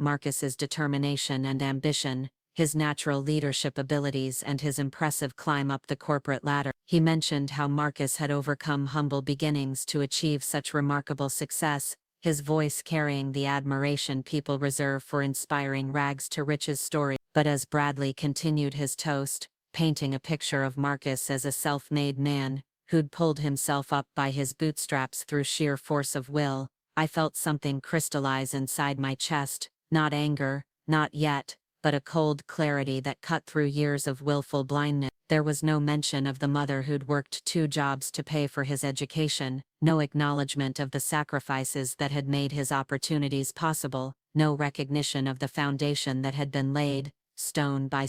Marcus's determination and ambition, his natural leadership abilities and his impressive climb up the corporate ladder. He mentioned how Marcus had overcome humble beginnings to achieve such remarkable success, his voice carrying the admiration people reserve for inspiring rags to riches stories. But as Bradley continued his toast, painting a picture of Marcus as a self-made man, who'd pulled himself up by his bootstraps through sheer force of will, I felt something crystallize inside my chest, not anger, not yet, but a cold clarity that cut through years of willful blindness. There was no mention of the mother who'd worked 2 jobs to pay for his education, no acknowledgement of the sacrifices that had made his opportunities possible, no recognition of the foundation that had been laid, stone by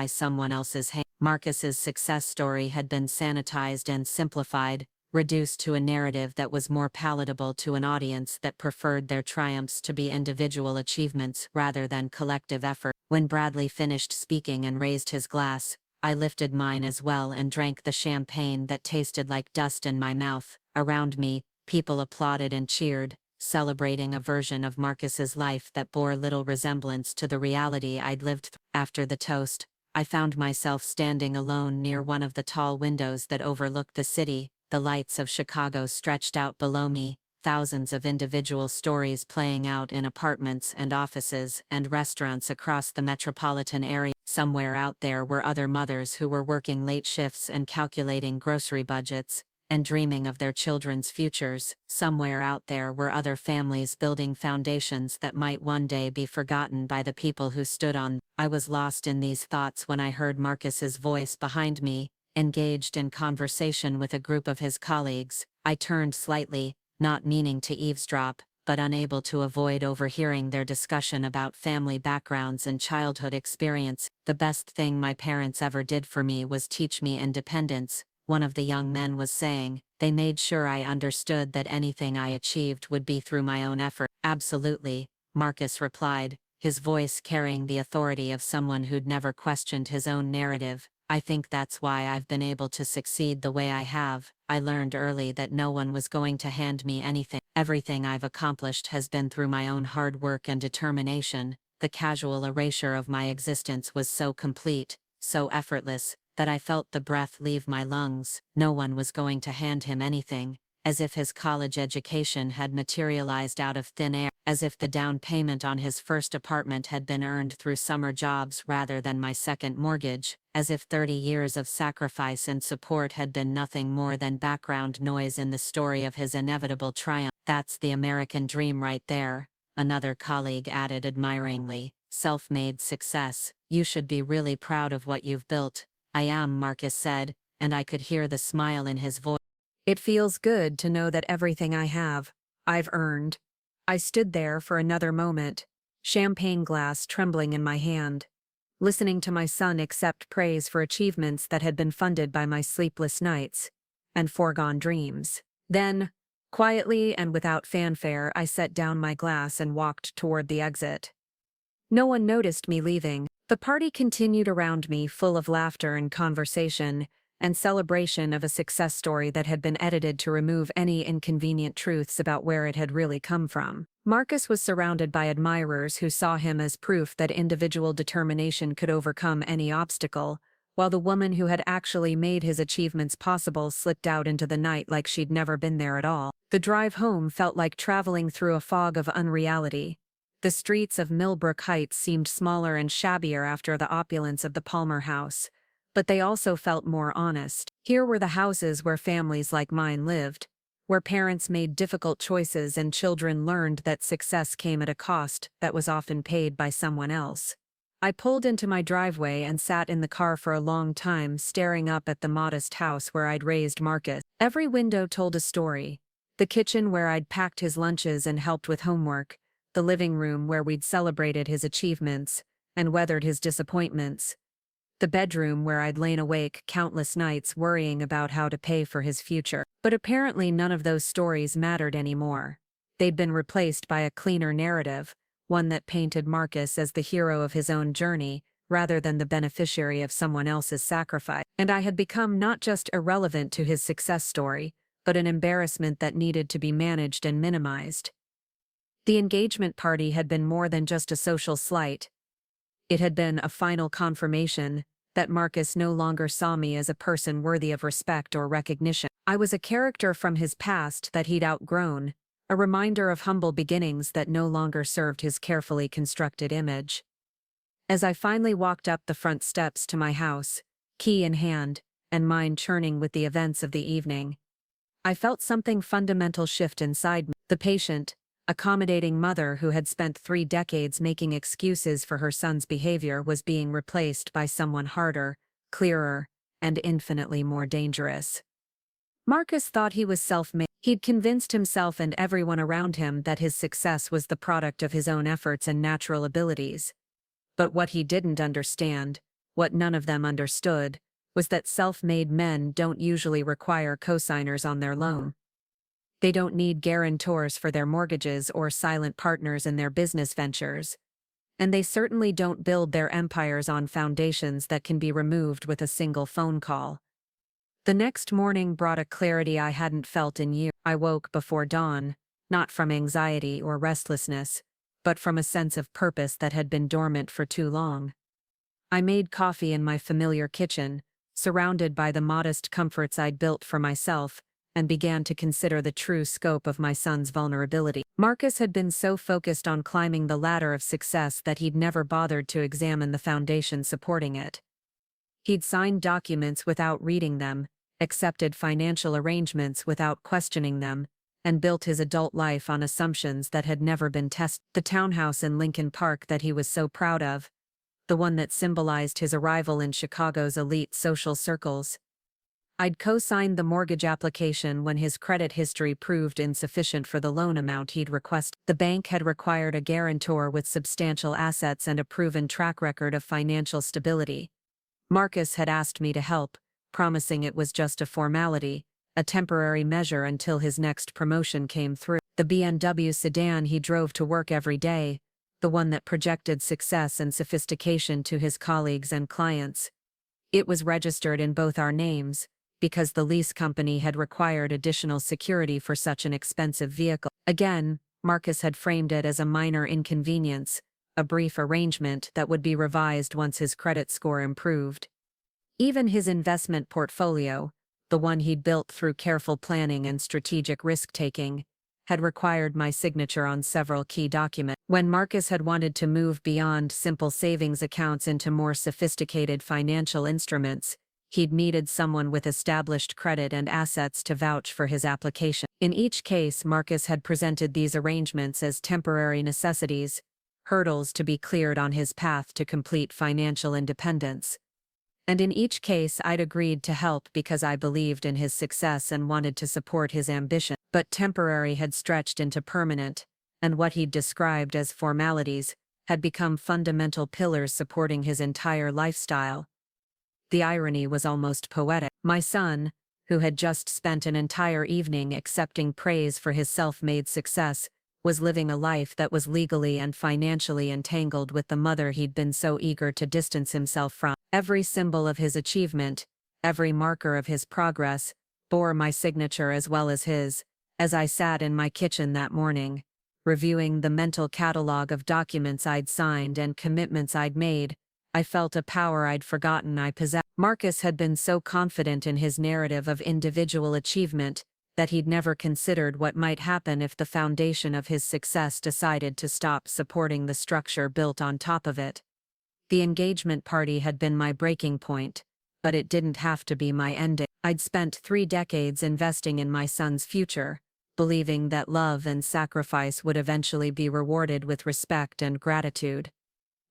someone else's hand. Marcus's success story had been sanitized and simplified, reduced to a narrative that was more palatable to an audience that preferred their triumphs to be individual achievements rather than collective effort. When Bradley finished speaking and raised his glass, I lifted mine as well and drank the champagne that tasted like dust in my mouth. Around me, people applauded and cheered, celebrating a version of Marcus's life that bore little resemblance to the reality I'd lived through. After the toast, I found myself standing alone near one of the tall windows that overlooked the city. The lights of Chicago stretched out below me, thousands of individual stories playing out in apartments and offices and restaurants across the metropolitan area. Somewhere out there were other mothers who were working late shifts and calculating grocery budgets, and dreaming of their children's futures. Somewhere out there were other families building foundations that might one day be forgotten by the people who stood on them. I was lost in these thoughts when I heard Marcus's voice behind me, engaged in conversation with a group of his colleagues. I turned slightly, not meaning to eavesdrop, but unable to avoid overhearing their discussion about family backgrounds and childhood experience. The best thing my parents ever did for me was teach me independence, one of the young men was saying. They made sure I understood that anything I achieved would be through my own effort. Absolutely, Marcus replied, his voice carrying the authority of someone who'd never questioned his own narrative. I think that's why I've been able to succeed the way I have. I learned early that no one was going to hand me anything. Everything I've accomplished has been through my own hard work and determination. The casual erasure of my existence was so complete, so effortless, that I felt the breath leave my lungs. No one was going to hand him anything, as if his college education had materialized out of thin air, as if the down payment on his first apartment had been earned through summer jobs rather than my second mortgage, as if 30 years of sacrifice and support had been nothing more than background noise in the story of his inevitable triumph. That's the American dream right there, another colleague added admiringly. Self-made success. You should be really proud of what you've built. I am, Marcus said, and I could hear the smile in his voice. It feels good to know that everything I have, I've earned. I stood there for another moment, champagne glass trembling in my hand, listening to my son accept praise for achievements that had been funded by my sleepless nights and foregone dreams. Then, quietly and without fanfare, I set down my glass and walked toward the exit. No one noticed me leaving. The party continued around me, full of laughter and conversation, and celebration of a success story that had been edited to remove any inconvenient truths about where it had really come from. Marcus was surrounded by admirers who saw him as proof that individual determination could overcome any obstacle, while the woman who had actually made his achievements possible slipped out into the night like she'd never been there at all. The drive home felt like traveling through a fog of unreality. The streets of Millbrook Heights seemed smaller and shabbier after the opulence of the Palmer house, but they also felt more honest. Here were the houses where families like mine lived, where parents made difficult choices and children learned that success came at a cost that was often paid by someone else. I pulled into my driveway and sat in the car for a long time, staring up at the modest house where I'd raised Marcus. Every window told a story. The kitchen where I'd packed his lunches and helped with homework, the living room where we'd celebrated his achievements and weathered his disappointments, the bedroom where I'd lain awake countless nights worrying about how to pay for his future. But apparently none of those stories mattered anymore. They'd been replaced by a cleaner narrative, one that painted Marcus as the hero of his own journey, rather than the beneficiary of someone else's sacrifice. And I had become not just irrelevant to his success story, but an embarrassment that needed to be managed and minimized. The engagement party had been more than just a social slight. It had been a final confirmation that Marcus no longer saw me as a person worthy of respect or recognition. I was a character from his past that he'd outgrown, a reminder of humble beginnings that no longer served his carefully constructed image. As I finally walked up the front steps to my house, key in hand, and mind churning with the events of the evening, I felt something fundamental shift inside me. The patient, accommodating mother who had spent 3 decades making excuses for her son's behavior was being replaced by someone harder, clearer, and infinitely more dangerous. Marcus thought he was self-made. He'd convinced himself and everyone around him that his success was the product of his own efforts and natural abilities. But what he didn't understand, what none of them understood, was that self-made men don't usually require cosigners on their loan. They don't need guarantors for their mortgages or silent partners in their business ventures. And they certainly don't build their empires on foundations that can be removed with a single phone call. The next morning brought a clarity I hadn't felt in years. I woke before dawn, not from anxiety or restlessness, but from a sense of purpose that had been dormant for too long. I made coffee in my familiar kitchen, surrounded by the modest comforts I'd built for myself, and began to consider the true scope of my son's vulnerability. Marcus had been so focused on climbing the ladder of success that he'd never bothered to examine the foundation supporting it. He'd signed documents without reading them, accepted financial arrangements without questioning them, and built his adult life on assumptions that had never been tested. The townhouse in Lincoln Park that he was so proud of, the one that symbolized his arrival in Chicago's elite social circles. I'd co-signed the mortgage application when his credit history proved insufficient for the loan amount he'd requested. The bank had required a guarantor with substantial assets and a proven track record of financial stability. Marcus had asked me to help, promising it was just a formality, a temporary measure until his next promotion came through. The BMW sedan he drove to work every day, the one that projected success and sophistication to his colleagues and clients. It was registered in both our names, because the lease company had required additional security for such an expensive vehicle. Again, Marcus had framed it as a minor inconvenience, a brief arrangement that would be revised once his credit score improved. Even his investment portfolio, the one he'd built through careful planning and strategic risk-taking, had required my signature on several key documents. When Marcus had wanted to move beyond simple savings accounts into more sophisticated financial instruments, he'd needed someone with established credit and assets to vouch for his application. In each case, Marcus had presented these arrangements as temporary necessities, hurdles to be cleared on his path to complete financial independence. And in each case, I'd agreed to help because I believed in his success and wanted to support his ambition. But temporary had stretched into permanent, and what he'd described as formalities had become fundamental pillars supporting his entire lifestyle. The irony was almost poetic. My son, who had just spent an entire evening accepting praise for his self-made success, was living a life that was legally and financially entangled with the mother he'd been so eager to distance himself from. Every symbol of his achievement, every marker of his progress, bore my signature as well as his. As I sat in my kitchen that morning, reviewing the mental catalog of documents I'd signed and commitments I'd made, I felt a power I'd forgotten I possessed. Marcus had been so confident in his narrative of individual achievement that he'd never considered what might happen if the foundation of his success decided to stop supporting the structure built on top of it. The engagement party had been my breaking point, but it didn't have to be my ending. I'd spent 3 decades investing in my son's future, believing that love and sacrifice would eventually be rewarded with respect and gratitude.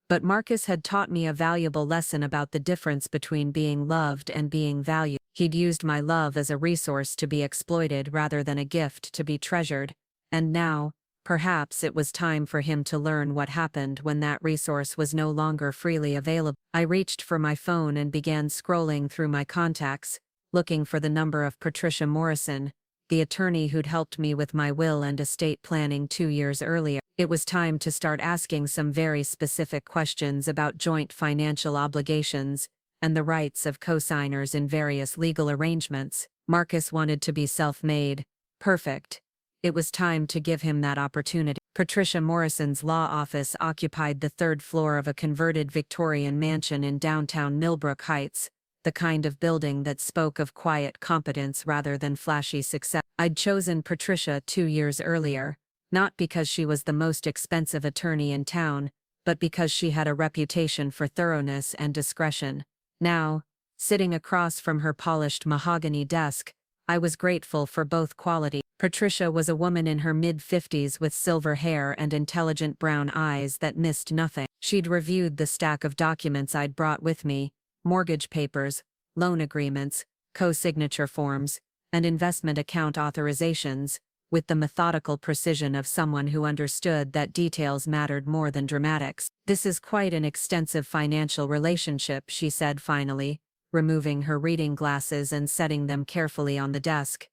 But Marcus had taught me a valuable lesson about the difference between being loved and being valued. He'd used my love as a resource to be exploited rather than a gift to be treasured, and now, perhaps it was time for him to learn what happened when that resource was no longer freely available. I reached for my phone and began scrolling through my contacts, looking for the number of Patricia Morrison, the attorney who'd helped me with my will and estate planning 2 years earlier. It was time to start asking some very specific questions about joint financial obligations and the rights of co-signers in various legal arrangements. Marcus wanted to be self-made, perfect. It was time to give him that opportunity. Patricia Morrison's law office occupied the third floor of a converted Victorian mansion in downtown Millbrook Heights, the kind of building that spoke of quiet competence rather than flashy success. I'd chosen Patricia 2 years earlier, not because she was the most expensive attorney in town, but because she had a reputation for thoroughness and discretion. Now, sitting across from her polished mahogany desk, I was grateful for both qualities. Patricia was a woman in her mid-50s with silver hair and intelligent brown eyes that missed nothing. She'd reviewed the stack of documents I'd brought with me: mortgage papers, loan agreements, co-signature forms, and investment account authorizations, with the methodical precision of someone who understood that details mattered more than dramatics. "This is quite an extensive financial relationship," she said finally, removing her reading glasses and setting them carefully on the desk.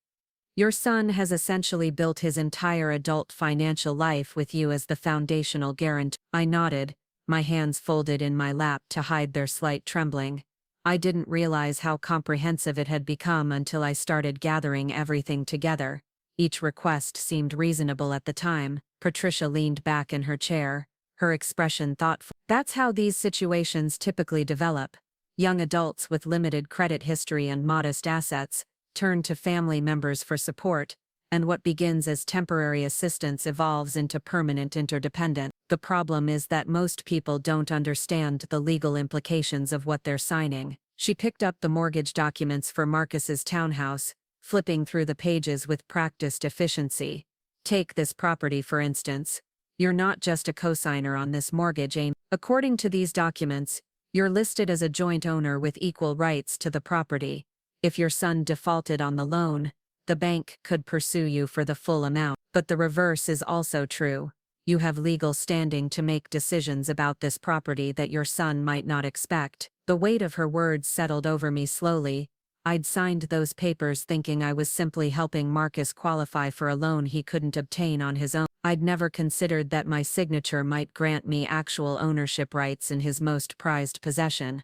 "Your son has essentially built his entire adult financial life with you as the foundational guarantor." I nodded, my hands folded in my lap to hide their slight trembling. I didn't realize how comprehensive it had become until I started gathering everything together. Each request seemed reasonable at the time. Patricia leaned back in her chair, her expression thoughtful. "That's how these situations typically develop. Young adults with limited credit history and modest assets turn to family members for support, and what begins as temporary assistance evolves into permanent interdependence. The problem is that most people don't understand the legal implications of what they're signing." She picked up the mortgage documents for Marcus's townhouse, flipping through the pages with practiced efficiency. "Take this property for instance. You're not just a cosigner on this mortgage, Amy. According to these documents, you're listed as a joint owner with equal rights to the property. If your son defaulted on the loan, the bank could pursue you for the full amount. But the reverse is also true. You have legal standing to make decisions about this property that your son might not expect." The weight of her words settled over me slowly. I'd signed those papers thinking I was simply helping Marcus qualify for a loan he couldn't obtain on his own. I'd never considered that my signature might grant me actual ownership rights in his most prized possession.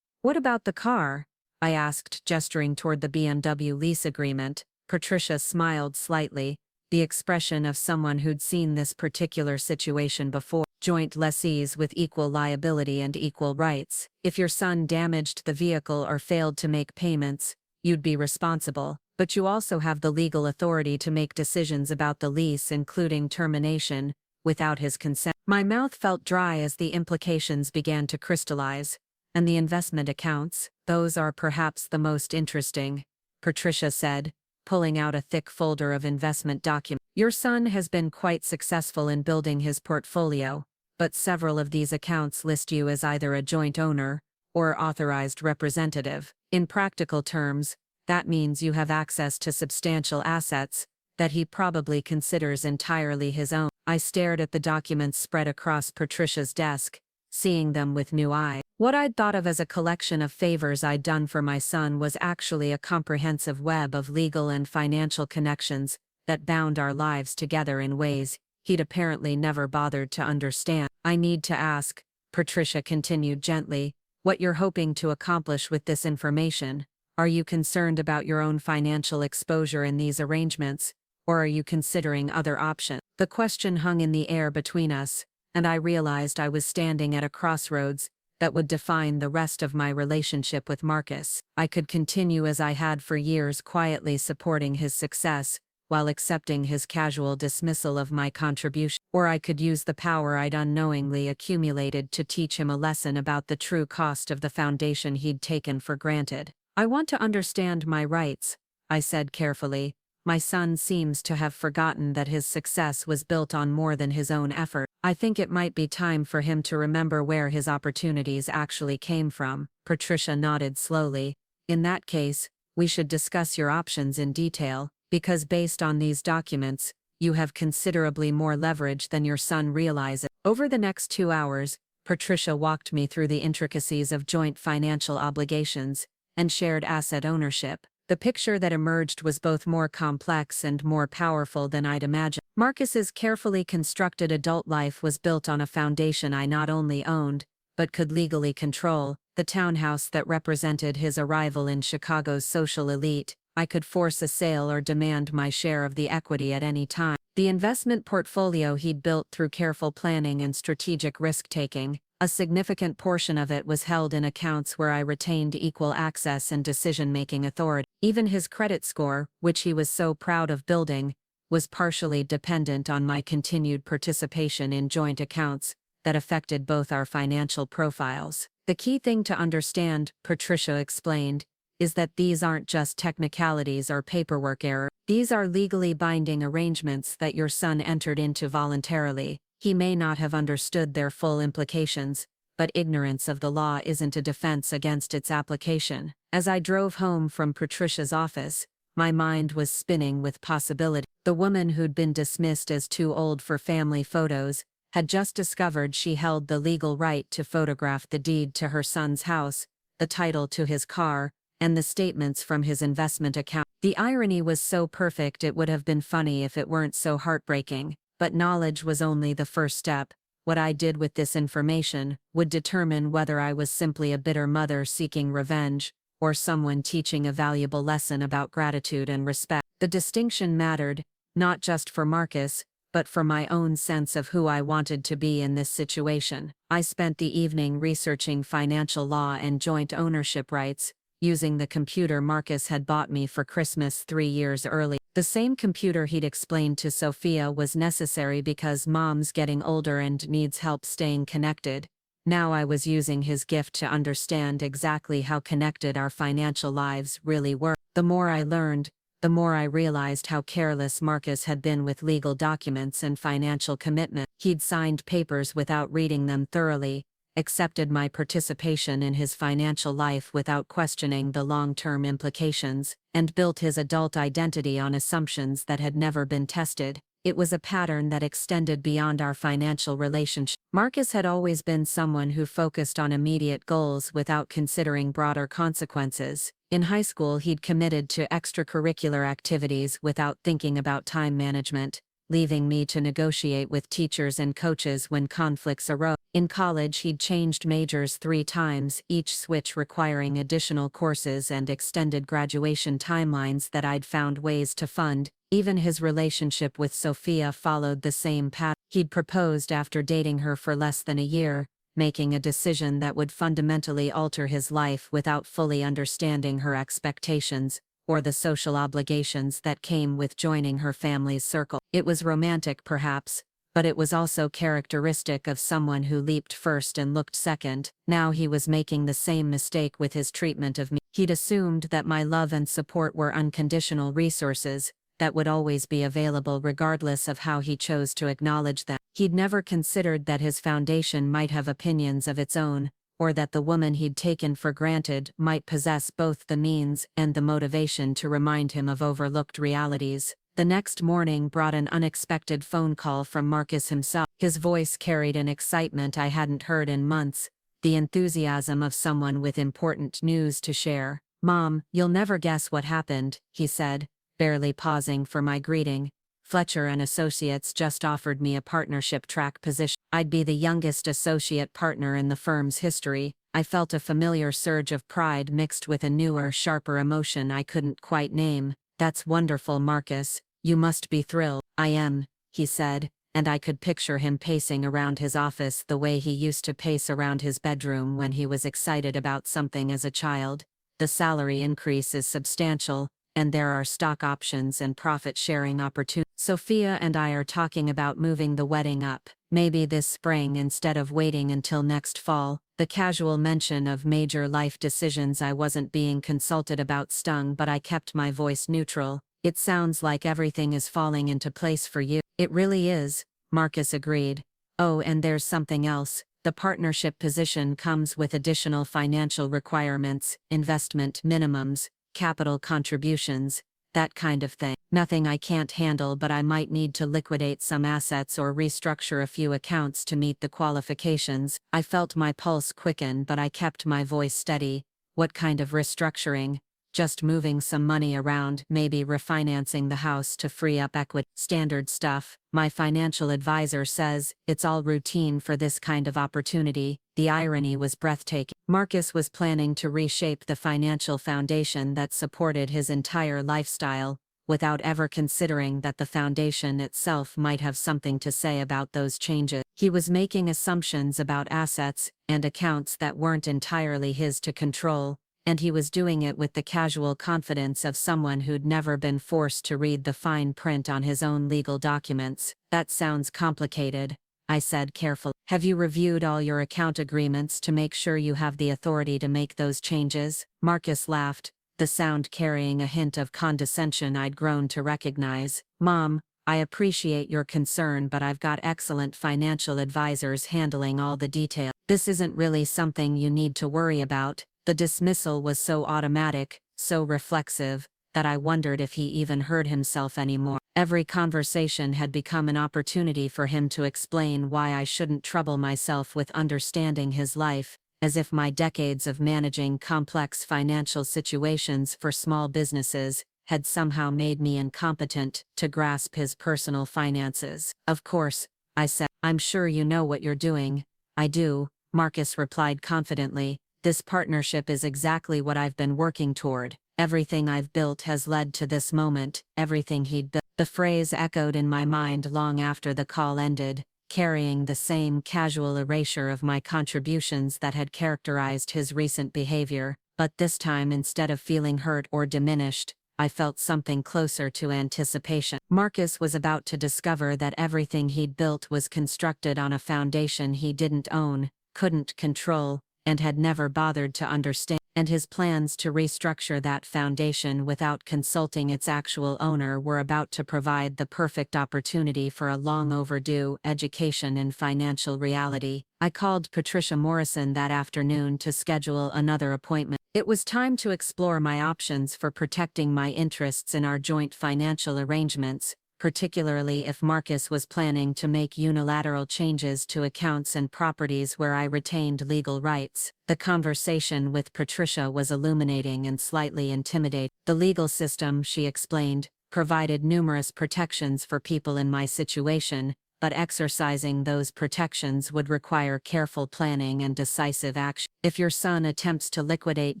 "What about the car?" I asked, gesturing toward the BMW lease agreement. Patricia smiled slightly, the expression of someone who'd seen this particular situation before. "Joint lessees with equal liability and equal rights. If your son damaged the vehicle or failed to make payments, you'd be responsible, but you also have the legal authority to make decisions about the lease, including termination, without his consent." My mouth felt dry as the implications began to crystallize. "And the investment accounts, those are perhaps the most interesting," Patricia said, pulling out a thick folder of investment documents. "Your son has been quite successful in building his portfolio, but several of these accounts list you as either a joint owner or authorized representative. In practical terms, that means you have access to substantial assets that he probably considers entirely his own." I stared at the documents spread across Patricia's desk, seeing them with new eyes. What I'd thought of as a collection of favors I'd done for my son was actually a comprehensive web of legal and financial connections that bound our lives together in ways he'd apparently never bothered to understand. "I need to ask," Patricia continued gently, "what you're hoping to accomplish with this information. Are you concerned about your own financial exposure in these arrangements, or are you considering other options?" The question hung in the air between us, and I realized I was standing at a crossroads that would define the rest of my relationship with Marcus. I could continue as I had for years, quietly supporting his success while accepting his casual dismissal of my contribution, or I could use the power I'd unknowingly accumulated to teach him a lesson about the true cost of the foundation he'd taken for granted. "I want to understand my rights," I said carefully. "My son seems to have forgotten that his success was built on more than his own effort. I think it might be time for him to remember where his opportunities actually came from." Patricia nodded slowly. "In that case, we should discuss your options in detail, because based on these documents, you have considerably more leverage than your son realizes." Over the next 2 hours, Patricia walked me through the intricacies of joint financial obligations and shared asset ownership, The picture that emerged was both more complex and more powerful than I'd imagined. Marcus's carefully constructed adult life was built on a foundation I not only owned, but could legally control, the townhouse that represented his arrival in Chicago's social elite. I could force a sale or demand my share of the equity at any time. The investment portfolio he'd built through careful planning and strategic risk-taking, a significant portion of it was held in accounts where I retained equal access and decision-making authority. Even his credit score, which he was so proud of building, was partially dependent on my continued participation in joint accounts that affected both our financial profiles. The key thing to understand, Patricia explained, is that these aren't just technicalities or paperwork error. These are legally binding arrangements that your son entered into voluntarily. He may not have understood their full implications, but ignorance of the law isn't a defense against its application. As I drove home from Patricia's office, my mind was spinning with possibility. The woman who'd been dismissed as too old for family photos had just discovered she held the legal right to photograph the deed to her son's house, the title to his car, and the statements from his investment account. The irony was so perfect it would have been funny if it weren't so heartbreaking, but knowledge was only the first step. What I did with this information would determine whether I was simply a bitter mother seeking revenge, or someone teaching a valuable lesson about gratitude and respect. The distinction mattered, not just for Marcus, but for my own sense of who I wanted to be in this situation. I spent the evening researching financial law and joint ownership rights, using the computer Marcus had bought me for Christmas 3 years early. The same computer he'd explained to Sophia was necessary because Mom's getting older and needs help staying connected. Now I was using his gift to understand exactly how connected our financial lives really were. The more I learned, the more I realized how careless Marcus had been with legal documents and financial commitment. He'd signed papers without reading them thoroughly, accepted my participation in his financial life without questioning the long-term implications, and built his adult identity on assumptions that had never been tested. It was a pattern that extended beyond our financial relationship. Marcus had always been someone who focused on immediate goals without considering broader consequences. In high school, he'd committed to extracurricular activities without thinking about time management, leaving me to negotiate with teachers and coaches when conflicts arose. In college, he'd changed majors 3 times, each switch requiring additional courses and extended graduation timelines that I'd found ways to fund. Even his relationship with Sophia followed the same path. He'd proposed after dating her for less than a year, making a decision that would fundamentally alter his life without fully understanding her expectations, or the social obligations that came with joining her family's circle. It was romantic perhaps, but it was also characteristic of someone who leaped first and looked second. Now he was making the same mistake with his treatment of me. He'd assumed that my love and support were unconditional resources, that would always be available regardless of how he chose to acknowledge them. He'd never considered that his foundation might have opinions of its own, or that the woman he'd taken for granted might possess both the means and the motivation to remind him of overlooked realities. The next morning brought an unexpected phone call from Marcus himself. His voice carried an excitement I hadn't heard in months, the enthusiasm of someone with important news to share. "Mom, you'll never guess what happened," he said, barely pausing for my greeting. "Fletcher and Associates just offered me a partnership track position. I'd be the youngest associate partner in the firm's history." I felt a familiar surge of pride mixed with a newer, sharper emotion I couldn't quite name. "That's wonderful, Marcus. You must be thrilled." "I am," he said, and I could picture him pacing around his office the way he used to pace around his bedroom when he was excited about something as a child. "The salary increase is substantial, and there are stock options and profit-sharing opportunities. Sophia and I are talking about moving the wedding up, maybe this spring instead of waiting until next fall." The casual mention of major life decisions I wasn't being consulted about stung, but I kept my voice neutral. "It sounds like everything is falling into place for you." "It really is," Marcus agreed. "Oh, and there's something else. The partnership position comes with additional financial requirements, investment minimums, capital contributions, that kind of thing. Nothing I can't handle, but I might need to liquidate some assets or restructure a few accounts to meet the qualifications." I felt my pulse quicken, but I kept my voice steady. "What kind of restructuring?" just moving some money around, maybe refinancing the house to free up equity. Standard stuff. My financial advisor says it's all routine for this kind of opportunity. The irony was breathtaking. Marcus was planning to reshape the financial foundation that supported his entire lifestyle, without ever considering that the foundation itself might have something to say about those changes. He was making assumptions about assets and accounts that weren't entirely his to control, and he was doing it with the casual confidence of someone who'd never been forced to read the fine print on his own legal documents. That sounds complicated, I said carefully. Have you reviewed all your account agreements to make sure you have the authority to make those changes? Marcus laughed, the sound carrying a hint of condescension I'd grown to recognize. Mom, I appreciate your concern, but I've got excellent financial advisors handling all the details. This isn't really something you need to worry about. The dismissal was so automatic, so reflexive, that I wondered if he even heard himself anymore. Every conversation had become an opportunity for him to explain why I shouldn't trouble myself with understanding his life, as if my decades of managing complex financial situations for small businesses had somehow made me incompetent to grasp his personal finances. Of course, I said. I'm sure you know what you're doing. I do, Marcus replied confidently. This partnership is exactly what I've been working toward. Everything I've built has led to this moment. Everything he'd built. The phrase echoed in my mind long after the call ended, carrying the same casual erasure of my contributions that had characterized his recent behavior, but this time, instead of feeling hurt or diminished, I felt something closer to anticipation. Marcus was about to discover that everything he'd built was constructed on a foundation he didn't own, couldn't control, and had never bothered to understand, and his plans to restructure that foundation without consulting its actual owner were about to provide the perfect opportunity for a long overdue education in financial reality. I called Patricia Morrison that afternoon to schedule another appointment. It was time to explore my options for protecting my interests in our joint financial arrangements, particularly if Marcus was planning to make unilateral changes to accounts and properties where I retained legal rights. The conversation with Patricia was illuminating and slightly intimidating. The legal system, she explained, provided numerous protections for people in my situation, but exercising those protections would require careful planning and decisive action. If your son attempts to liquidate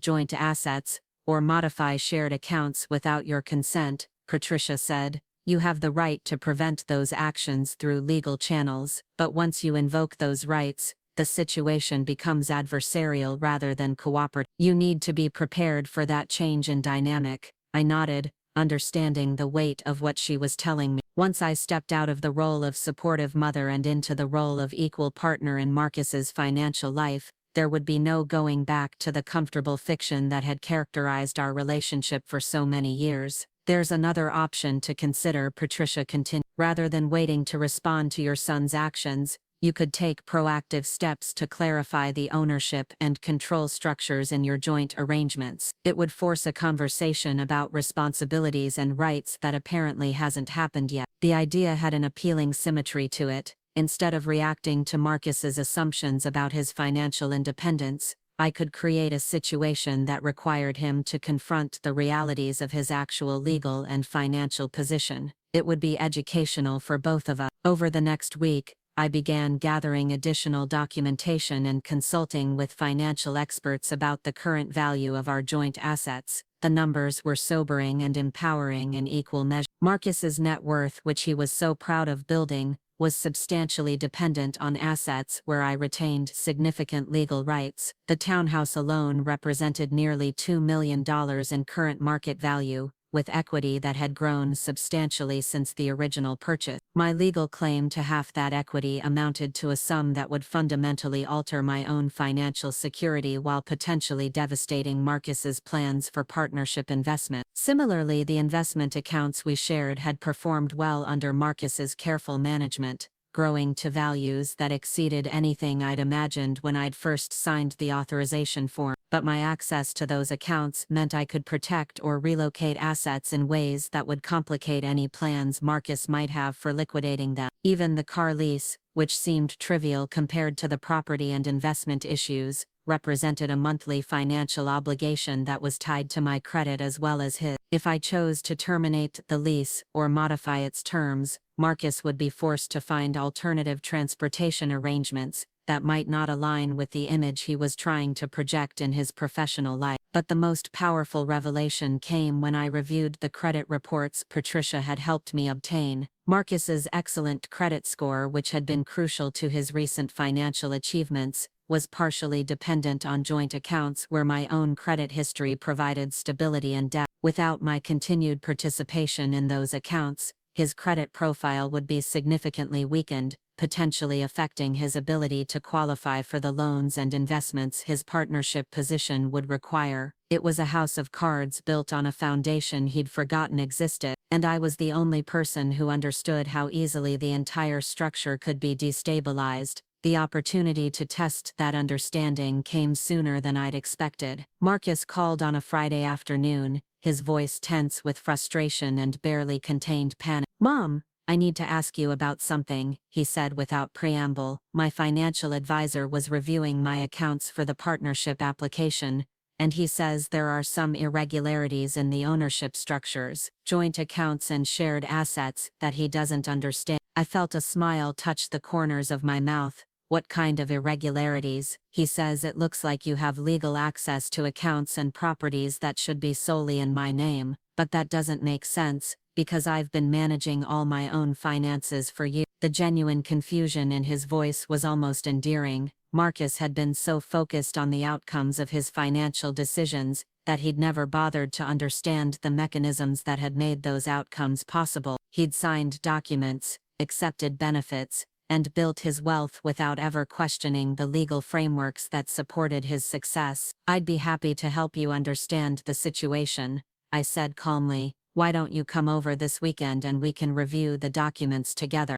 joint assets or modify shared accounts without your consent, Patricia said, you have the right to prevent those actions through legal channels, but once you invoke those rights, the situation becomes adversarial rather than cooperative. You need to be prepared for that change in dynamic. I nodded, understanding the weight of what she was telling me. Once I stepped out of the role of supportive mother and into the role of equal partner in Marcus's financial life, there would be no going back to the comfortable fiction that had characterized our relationship for so many years. There's another option to consider, Patricia continued. Rather than waiting to respond to your son's actions, you could take proactive steps to clarify the ownership and control structures in your joint arrangements. It would force a conversation about responsibilities and rights that apparently hasn't happened yet. The idea had an appealing symmetry to it. Instead of reacting to Marcus's assumptions about his financial independence, I could create a situation that required him to confront the realities of his actual legal and financial position. It would be educational for both of us. Over the next week, I began gathering additional documentation and consulting with financial experts about the current value of our joint assets. The numbers were sobering and empowering in equal measure. Marcus's net worth, which he was so proud of building, was substantially dependent on assets where I retained significant legal rights. The townhouse alone represented nearly $2 million in current market value, with equity that had grown substantially since the original purchase. My legal claim to half that equity amounted to a sum that would fundamentally alter my own financial security while potentially devastating Marcus's plans for partnership investment. Similarly, the investment accounts we shared had performed well under Marcus's careful management, growing to values that exceeded anything I'd imagined when I'd first signed the authorization form. But my access to those accounts meant I could protect or relocate assets in ways that would complicate any plans Marcus might have for liquidating them. Even the car lease, which seemed trivial compared to the property and investment issues, represented a monthly financial obligation that was tied to my credit as well as his. If I chose to terminate the lease or modify its terms, Marcus would be forced to find alternative transportation arrangements that might not align with the image he was trying to project in his professional life. But the most powerful revelation came when I reviewed the credit reports Patricia had helped me obtain. Marcus's excellent credit score, which had been crucial to his recent financial achievements, was partially dependent on joint accounts where my own credit history provided stability and depth. Without my continued participation in those accounts, his credit profile would be significantly weakened, potentially affecting his ability to qualify for the loans and investments his partnership position would require. It was a house of cards built on a foundation he'd forgotten existed, and I was the only person who understood how easily the entire structure could be destabilized. The opportunity to test that understanding came sooner than I'd expected. Marcus called on a Friday afternoon, his voice tense with frustration and barely contained panic. "Mom, I need to ask you about something," he said without preamble. "My financial advisor was reviewing my accounts for the partnership application, and he says there are some irregularities in the ownership structures, joint accounts and shared assets that he doesn't understand." I felt a smile touch the corners of my mouth. "What kind of irregularities?" "He says it looks like you have legal access to accounts and properties that should be solely in my name, but that doesn't make sense, because I've been managing all my own finances for years." The genuine confusion in his voice was almost endearing. Marcus had been so focused on the outcomes of his financial decisions that he'd never bothered to understand the mechanisms that had made those outcomes possible. He'd signed documents, accepted benefits, and built his wealth without ever questioning the legal frameworks that supported his success. "I'd be happy to help you understand the situation," I said calmly. "Why don't you come over this weekend and we can review the documents together?"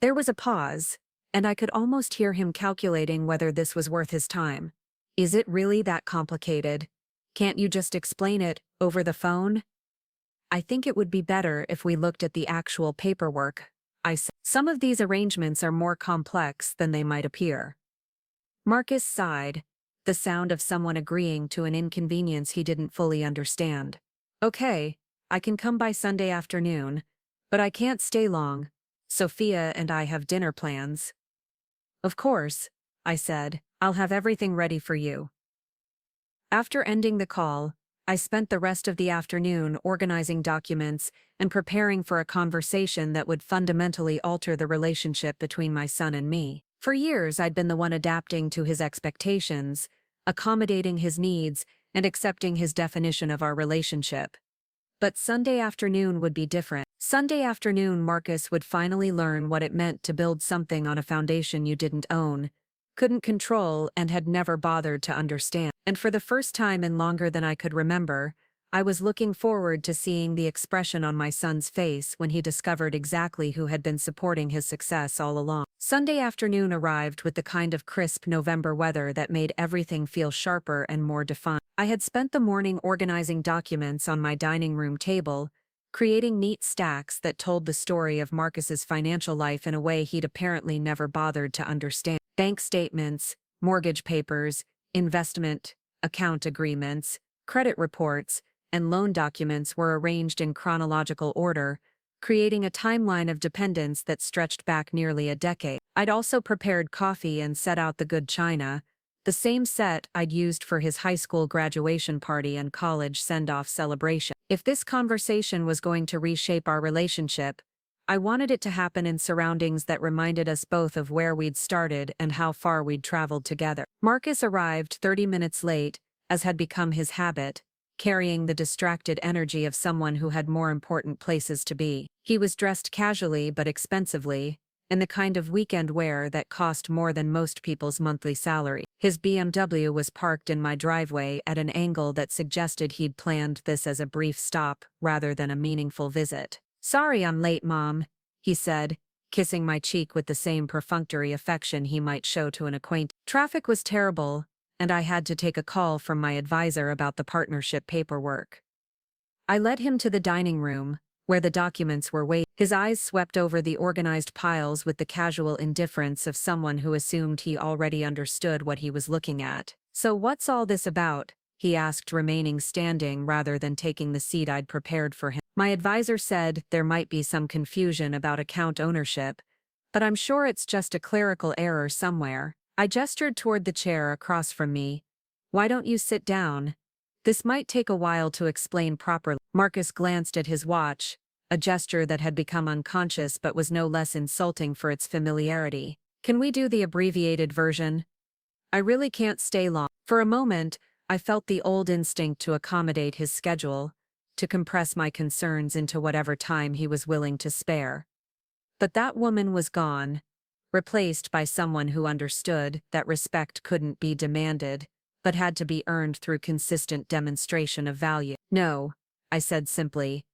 There was a pause, and I could almost hear him calculating whether this was worth his time. "Is it really that complicated? Can't you just explain it over the phone?" "I think it would be better if we looked at the actual paperwork," I said. "Some of these arrangements are more complex than they might appear." Marcus sighed, the sound of someone agreeing to an inconvenience he didn't fully understand. "Okay, I can come by Sunday afternoon, but I can't stay long. Sophia and I have dinner plans." "Of course," I said. "I'll have everything ready for you." After ending the call, I spent the rest of the afternoon organizing documents and preparing for a conversation that would fundamentally alter the relationship between my son and me. For years, I'd been the one adapting to his expectations, accommodating his needs, and accepting his definition of our relationship. But Sunday afternoon would be different. Sunday afternoon, Marcus would finally learn what it meant to build something on a foundation you didn't own, couldn't control, and had never bothered to understand. And for the first time in longer than I could remember, I was looking forward to seeing the expression on my son's face when he discovered exactly who had been supporting his success all along. Sunday afternoon arrived with the kind of crisp November weather that made everything feel sharper and more defined. I had spent the morning organizing documents on my dining room table, creating neat stacks that told the story of Marcus's financial life in a way he'd apparently never bothered to understand. Bank statements, mortgage papers, investment, account agreements, credit reports, and loan documents were arranged in chronological order, creating a timeline of dependence that stretched back nearly a decade. I'd also prepared coffee and set out the good china, the same set I'd used for his high school graduation party and college send-off celebration. If this conversation was going to reshape our relationship, I wanted it to happen in surroundings that reminded us both of where we'd started and how far we'd traveled together. Marcus arrived 30 minutes late, as had become his habit, carrying the distracted energy of someone who had more important places to be. He was dressed casually but expensively, in the kind of weekend wear that cost more than most people's monthly salary. His BMW was parked in my driveway at an angle that suggested he'd planned this as a brief stop rather than a meaningful visit. "Sorry I'm late, Mom," he said, kissing my cheek with the same perfunctory affection he might show to an acquaintance. "Traffic was terrible, and I had to take a call from my advisor about the partnership paperwork." I led him to the dining room, where the documents were waiting. His eyes swept over the organized piles with the casual indifference of someone who assumed he already understood what he was looking at. "So what's all this about?" he asked, remaining standing rather than taking the seat I'd prepared for him. "My advisor said there might be some confusion about account ownership, but I'm sure it's just a clerical error somewhere." I gestured toward the chair across from me. "Why don't you sit down? This might take a while to explain properly." Marcus glanced at his watch, a gesture that had become unconscious but was no less insulting for its familiarity. "Can we do the abbreviated version? I really can't stay long." For a moment, I felt the old instinct to accommodate his schedule, to compress my concerns into whatever time he was willing to spare. But that woman was gone, replaced by someone who understood that respect couldn't be demanded, but had to be earned through consistent demonstration of value. "No," I said simply.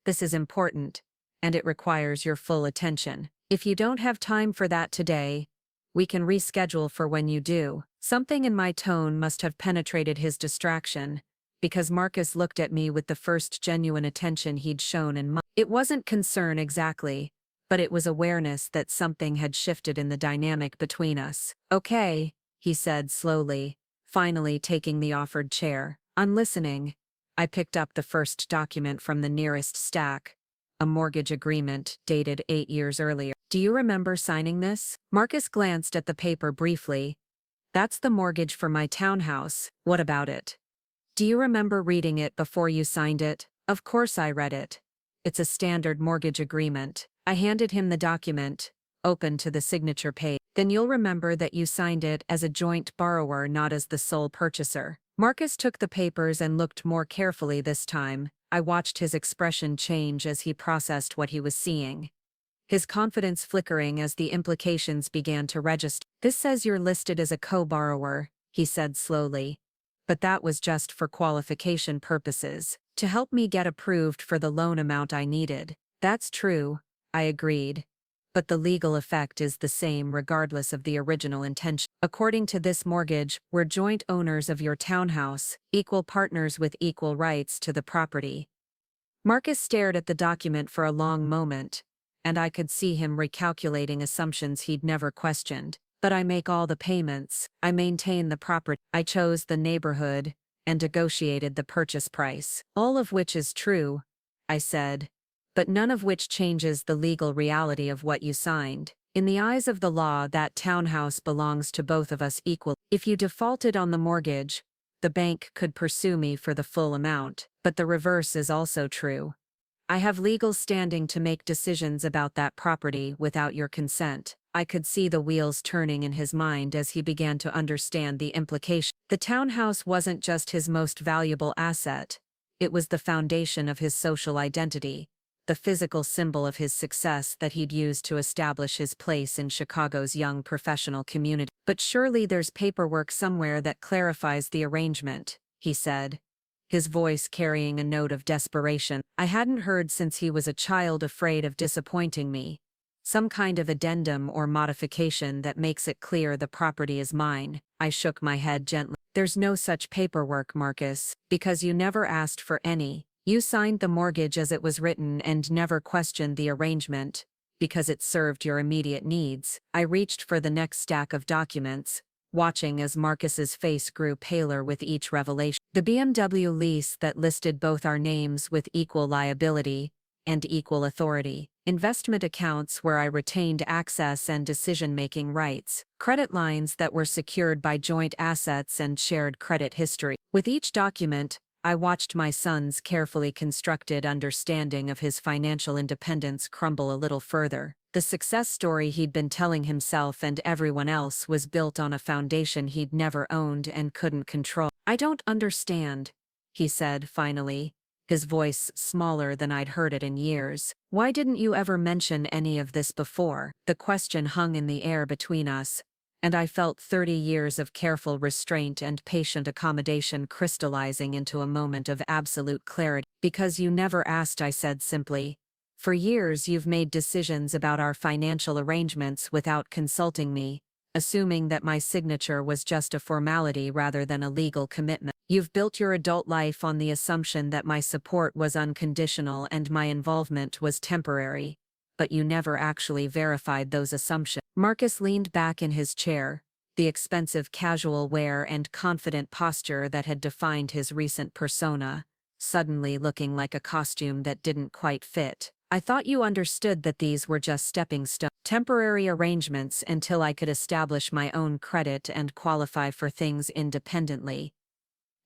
"This is important, and it requires your full attention. If you don't have time for that today, we can reschedule for when you do." Something in my tone must have penetrated his distraction, because Marcus looked at me with the first genuine attention he'd shown in months. It wasn't concern exactly, but it was awareness that something had shifted in the dynamic between us. "Okay," he said slowly, finally taking the offered chair. "I'm listening." I picked up the first document from the nearest stack, a mortgage agreement dated 8 years earlier. "Do you remember signing this?" Marcus glanced at the paper briefly. "That's the mortgage for my townhouse. What about it? Do you remember reading it before you signed it?" "Of course I read it. It's a standard mortgage agreement." I handed him the document, open to the signature page. "Then you'll remember that you signed it as a joint borrower, not as the sole purchaser." Marcus took the papers and looked more carefully this time. I watched his expression change as he processed what he was seeing, his confidence flickering as the implications began to register. "This says you're listed as a co-borrower," he said slowly. "But that was just for qualification purposes, to help me get approved for the loan amount I needed." "That's true," I agreed. "But the legal effect is the same regardless of the original intention. According to this mortgage, we're joint owners of your townhouse, equal partners with equal rights to the property." Marcus stared at the document for a long moment, and I could see him recalculating assumptions he'd never questioned. "But I make all the payments, I maintain the property, I chose the neighborhood, and negotiated the purchase price." "All of which is true," I said, "but none of which changes the legal reality of what you signed. In the eyes of the law, that townhouse belongs to both of us equally. If you defaulted on the mortgage, the bank could pursue me for the full amount. But the reverse is also true. I have legal standing to make decisions about that property without your consent." I could see the wheels turning in his mind as he began to understand the implication. The townhouse wasn't just his most valuable asset. It was the foundation of his social identity, the physical symbol of his success that he'd used to establish his place in Chicago's young professional community. "But surely there's paperwork somewhere that clarifies the arrangement," he said, his voice carrying a note of desperation I hadn't heard since he was a child, afraid of disappointing me. "Some kind of addendum or modification that makes it clear the property is mine." I shook my head gently. "There's no such paperwork, Marcus, because you never asked for any. You signed the mortgage as it was written and never questioned the arrangement, because it served your immediate needs." I reached for the next stack of documents, watching as Marcus's face grew paler with each revelation. The BMW lease that listed both our names with equal liability and equal authority. Investment accounts where I retained access and decision-making rights. Credit lines that were secured by joint assets and shared credit history. With each document, I watched my son's carefully constructed understanding of his financial independence crumble a little further. The success story he'd been telling himself and everyone else was built on a foundation he'd never owned and couldn't control. "I don't understand," he said finally, his voice smaller than I'd heard it in years. "Why didn't you ever mention any of this before?" The question hung in the air between us, and I felt 30 years of careful restraint and patient accommodation crystallizing into a moment of absolute clarity. "Because you never asked," I said simply. "For years you've made decisions about our financial arrangements without consulting me, assuming that my signature was just a formality rather than a legal commitment." You've built your adult life on the assumption that my support was unconditional and my involvement was temporary, but you never actually verified those assumptions. Marcus leaned back in his chair, the expensive casual wear and confident posture that had defined his recent persona, suddenly looking like a costume that didn't quite fit. I thought you understood that these were just stepping stones, temporary arrangements until I could establish my own credit and qualify for things independently.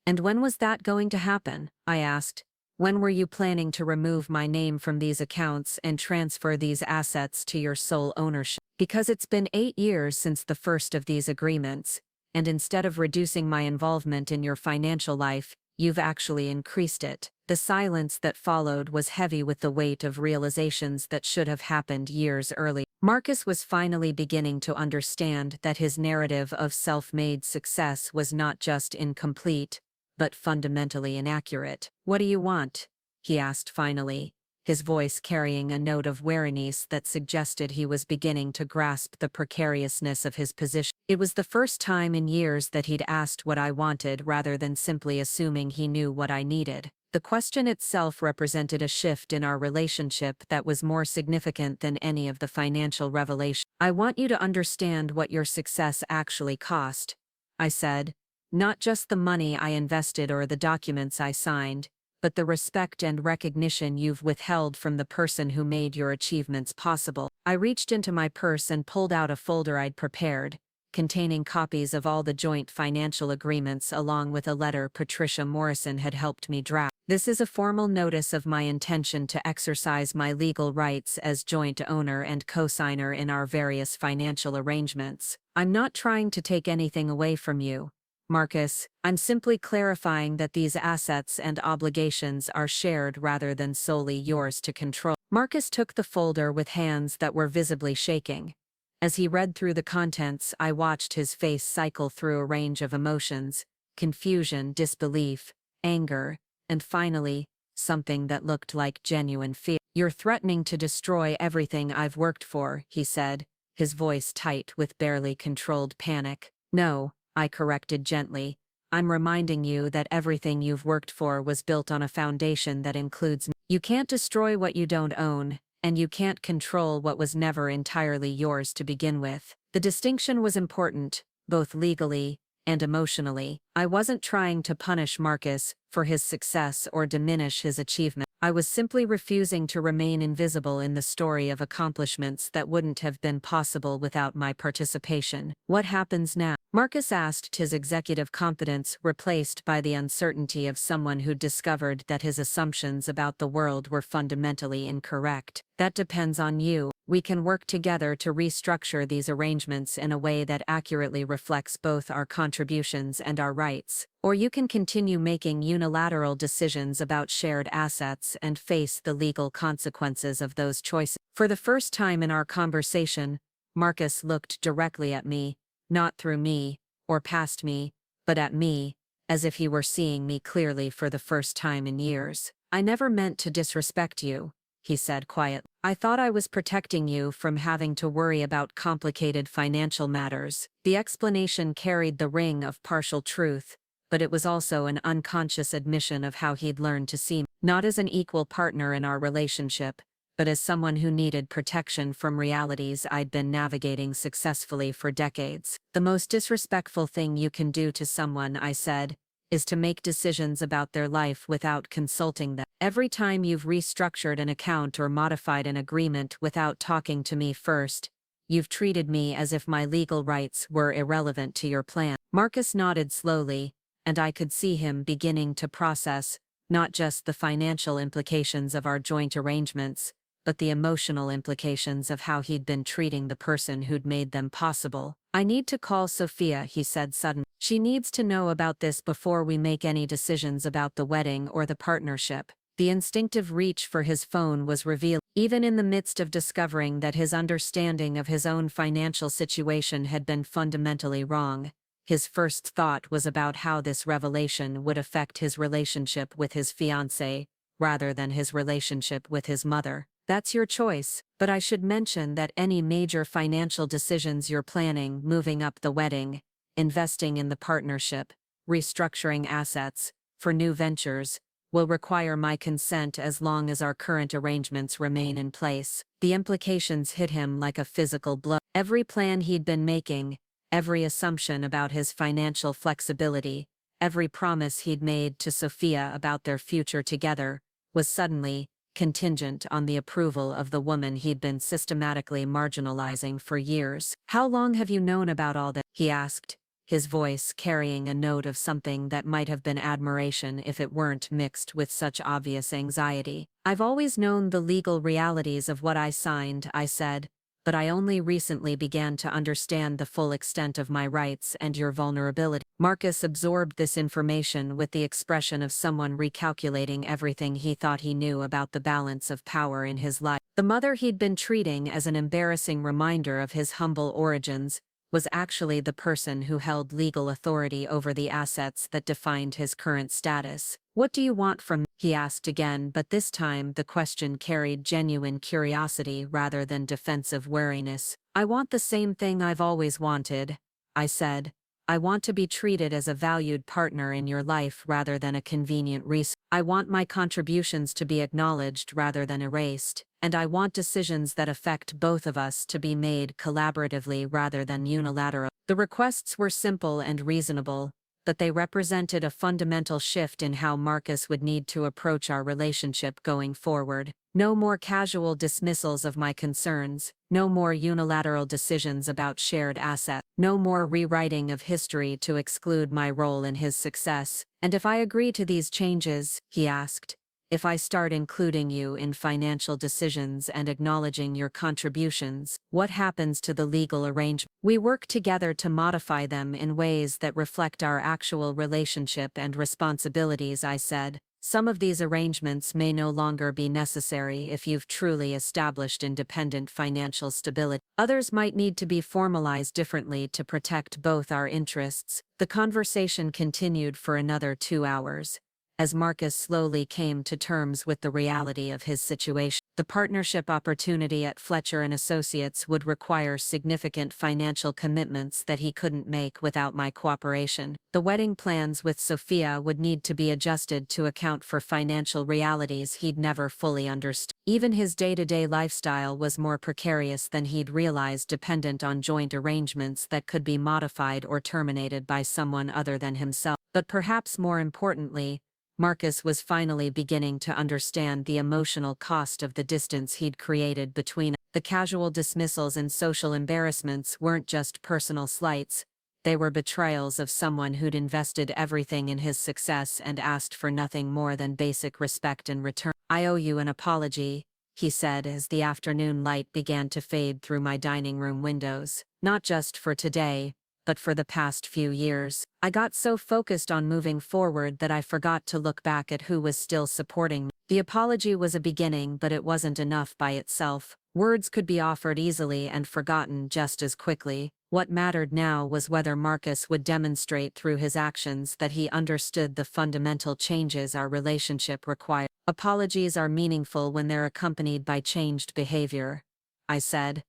And when was that going to happen? I asked. When were you planning to remove my name from these accounts and transfer these assets to your sole ownership? Because it's been 8 years since the first of these agreements, and instead of reducing my involvement in your financial life, you've actually increased it. The silence that followed was heavy with the weight of realizations that should have happened years earlier. Marcus was finally beginning to understand that his narrative of self-made success was not just incomplete, but fundamentally inaccurate. What do you want? He asked finally, his voice carrying a note of weariness that suggested he was beginning to grasp the precariousness of his position. It was the first time in years that he'd asked what I wanted rather than simply assuming he knew what I needed. The question itself represented a shift in our relationship that was more significant than any of the financial revelation. I want you to understand what your success actually cost, I said. Not just the money I invested or the documents I signed, but the respect and recognition you've withheld from the person who made your achievements possible. I reached into my purse and pulled out a folder I'd prepared, containing copies of all the joint financial agreements along with a letter Patricia Morrison had helped me draft. This is a formal notice of my intention to exercise my legal rights as joint owner and co-signer in our various financial arrangements. I'm not trying to take anything away from you, Marcus. I'm simply clarifying that these assets and obligations are shared rather than solely yours to control. Marcus took the folder with hands that were visibly shaking. As he read through the contents, I watched his face cycle through a range of emotions: confusion, disbelief, anger, and finally, something that looked like genuine fear. You're threatening to destroy everything I've worked for, he said, his voice tight with barely controlled panic. No, I corrected gently. I'm reminding you that everything you've worked for was built on a foundation that includes me. You can't destroy what you don't own, and you can't control what was never entirely yours to begin with. The distinction was important, both legally and emotionally. I wasn't trying to punish Marcus for his success or diminish his achievement. I was simply refusing to remain invisible in the story of accomplishments that wouldn't have been possible without my participation. What happens now? Marcus asked, his executive confidence replaced by the uncertainty of someone who'd discovered that his assumptions about the world were fundamentally incorrect. That depends on you. We can work together to restructure these arrangements in a way that accurately reflects both our contributions and our rights. Or you can continue making unilateral decisions about shared assets and face the legal consequences of those choices. For the first time in our conversation, Marcus looked directly at me, not through me, or past me, but at me, as if he were seeing me clearly for the first time in years. I never meant to disrespect you, he said quietly. I thought I was protecting you from having to worry about complicated financial matters. The explanation carried the ring of partial truth, but it was also an unconscious admission of how he'd learned to see me, not as an equal partner in our relationship, but as someone who needed protection from realities I'd been navigating successfully for decades. The most disrespectful thing you can do to someone, I said, is to make decisions about their life without consulting them. Every time you've restructured an account or modified an agreement without talking to me first, you've treated me as if my legal rights were irrelevant to your plan. Marcus nodded slowly, and I could see him beginning to process not just the financial implications of our joint arrangements, but the emotional implications of how he'd been treating the person who'd made them possible. I need to call Sophia, he said suddenly. She needs to know about this before we make any decisions about the wedding or the partnership. The instinctive reach for his phone was revealed. Even in the midst of discovering that his understanding of his own financial situation had been fundamentally wrong, his first thought was about how this revelation would affect his relationship with his fiancée, rather than his relationship with his mother. That's your choice, but I should mention that any major financial decisions you're planning, moving up the wedding, investing in the partnership, restructuring assets, for new ventures, will require my consent as long as our current arrangements remain in place. The implications hit him like a physical blow. Every plan he'd been making, every assumption about his financial flexibility, every promise he'd made to Sophia about their future together, was suddenly contingent on the approval of the woman he'd been systematically marginalizing for years. "How long have you known about all this?" he asked, his voice carrying a note of something that might have been admiration if it weren't mixed with such obvious anxiety. "I've always known the legal realities of what I signed," I said, "but I only recently began to understand the full extent of my rights and your vulnerability." Marcus absorbed this information with the expression of someone recalculating everything he thought he knew about the balance of power in his life. The mother he'd been treating as an embarrassing reminder of his humble origins was actually the person who held legal authority over the assets that defined his current status. "What do you want from me?" he asked again, but this time the question carried genuine curiosity rather than defensive wariness. "I want the same thing I've always wanted," I said. "I want to be treated as a valued partner in your life rather than a convenient resource. I want my contributions to be acknowledged rather than erased, and I want decisions that affect both of us to be made collaboratively rather than unilaterally." The requests were simple and reasonable, but they represented a fundamental shift in how Marcus would need to approach our relationship going forward. No more casual dismissals of my concerns, no more unilateral decisions about shared assets, no more rewriting of history to exclude my role in his success. "And if I agree to these changes," he asked, "if I start including you in financial decisions and acknowledging your contributions, what happens to the legal arrangement? We work together to modify them in ways that reflect our actual relationship and responsibilities," I said. "Some of these arrangements may no longer be necessary if you've truly established independent financial stability. Others might need to be formalized differently to protect both our interests." The conversation continued for another 2 hours, as Marcus slowly came to terms with the reality of his situation. The partnership opportunity at Fletcher & Associates would require significant financial commitments that he couldn't make without my cooperation. The wedding plans with Sophia would need to be adjusted to account for financial realities he'd never fully understood. Even his day-to-day lifestyle was more precarious than he'd realized, dependent on joint arrangements that could be modified or terminated by someone other than himself. But perhaps more importantly, Marcus was finally beginning to understand the emotional cost of the distance he'd created between us. The casual dismissals and social embarrassments weren't just personal slights, they were betrayals of someone who'd invested everything in his success and asked for nothing more than basic respect in return. "I owe you an apology," he said as the afternoon light began to fade through my dining room windows. "Not just for today, but for the past few years. I got so focused on moving forward that I forgot to look back at who was still supporting me." The apology was a beginning, but it wasn't enough by itself. Words could be offered easily and forgotten just as quickly. What mattered now was whether Marcus would demonstrate through his actions that he understood the fundamental changes our relationship required. "Apologies are meaningful when they're accompanied by changed behavior," I said.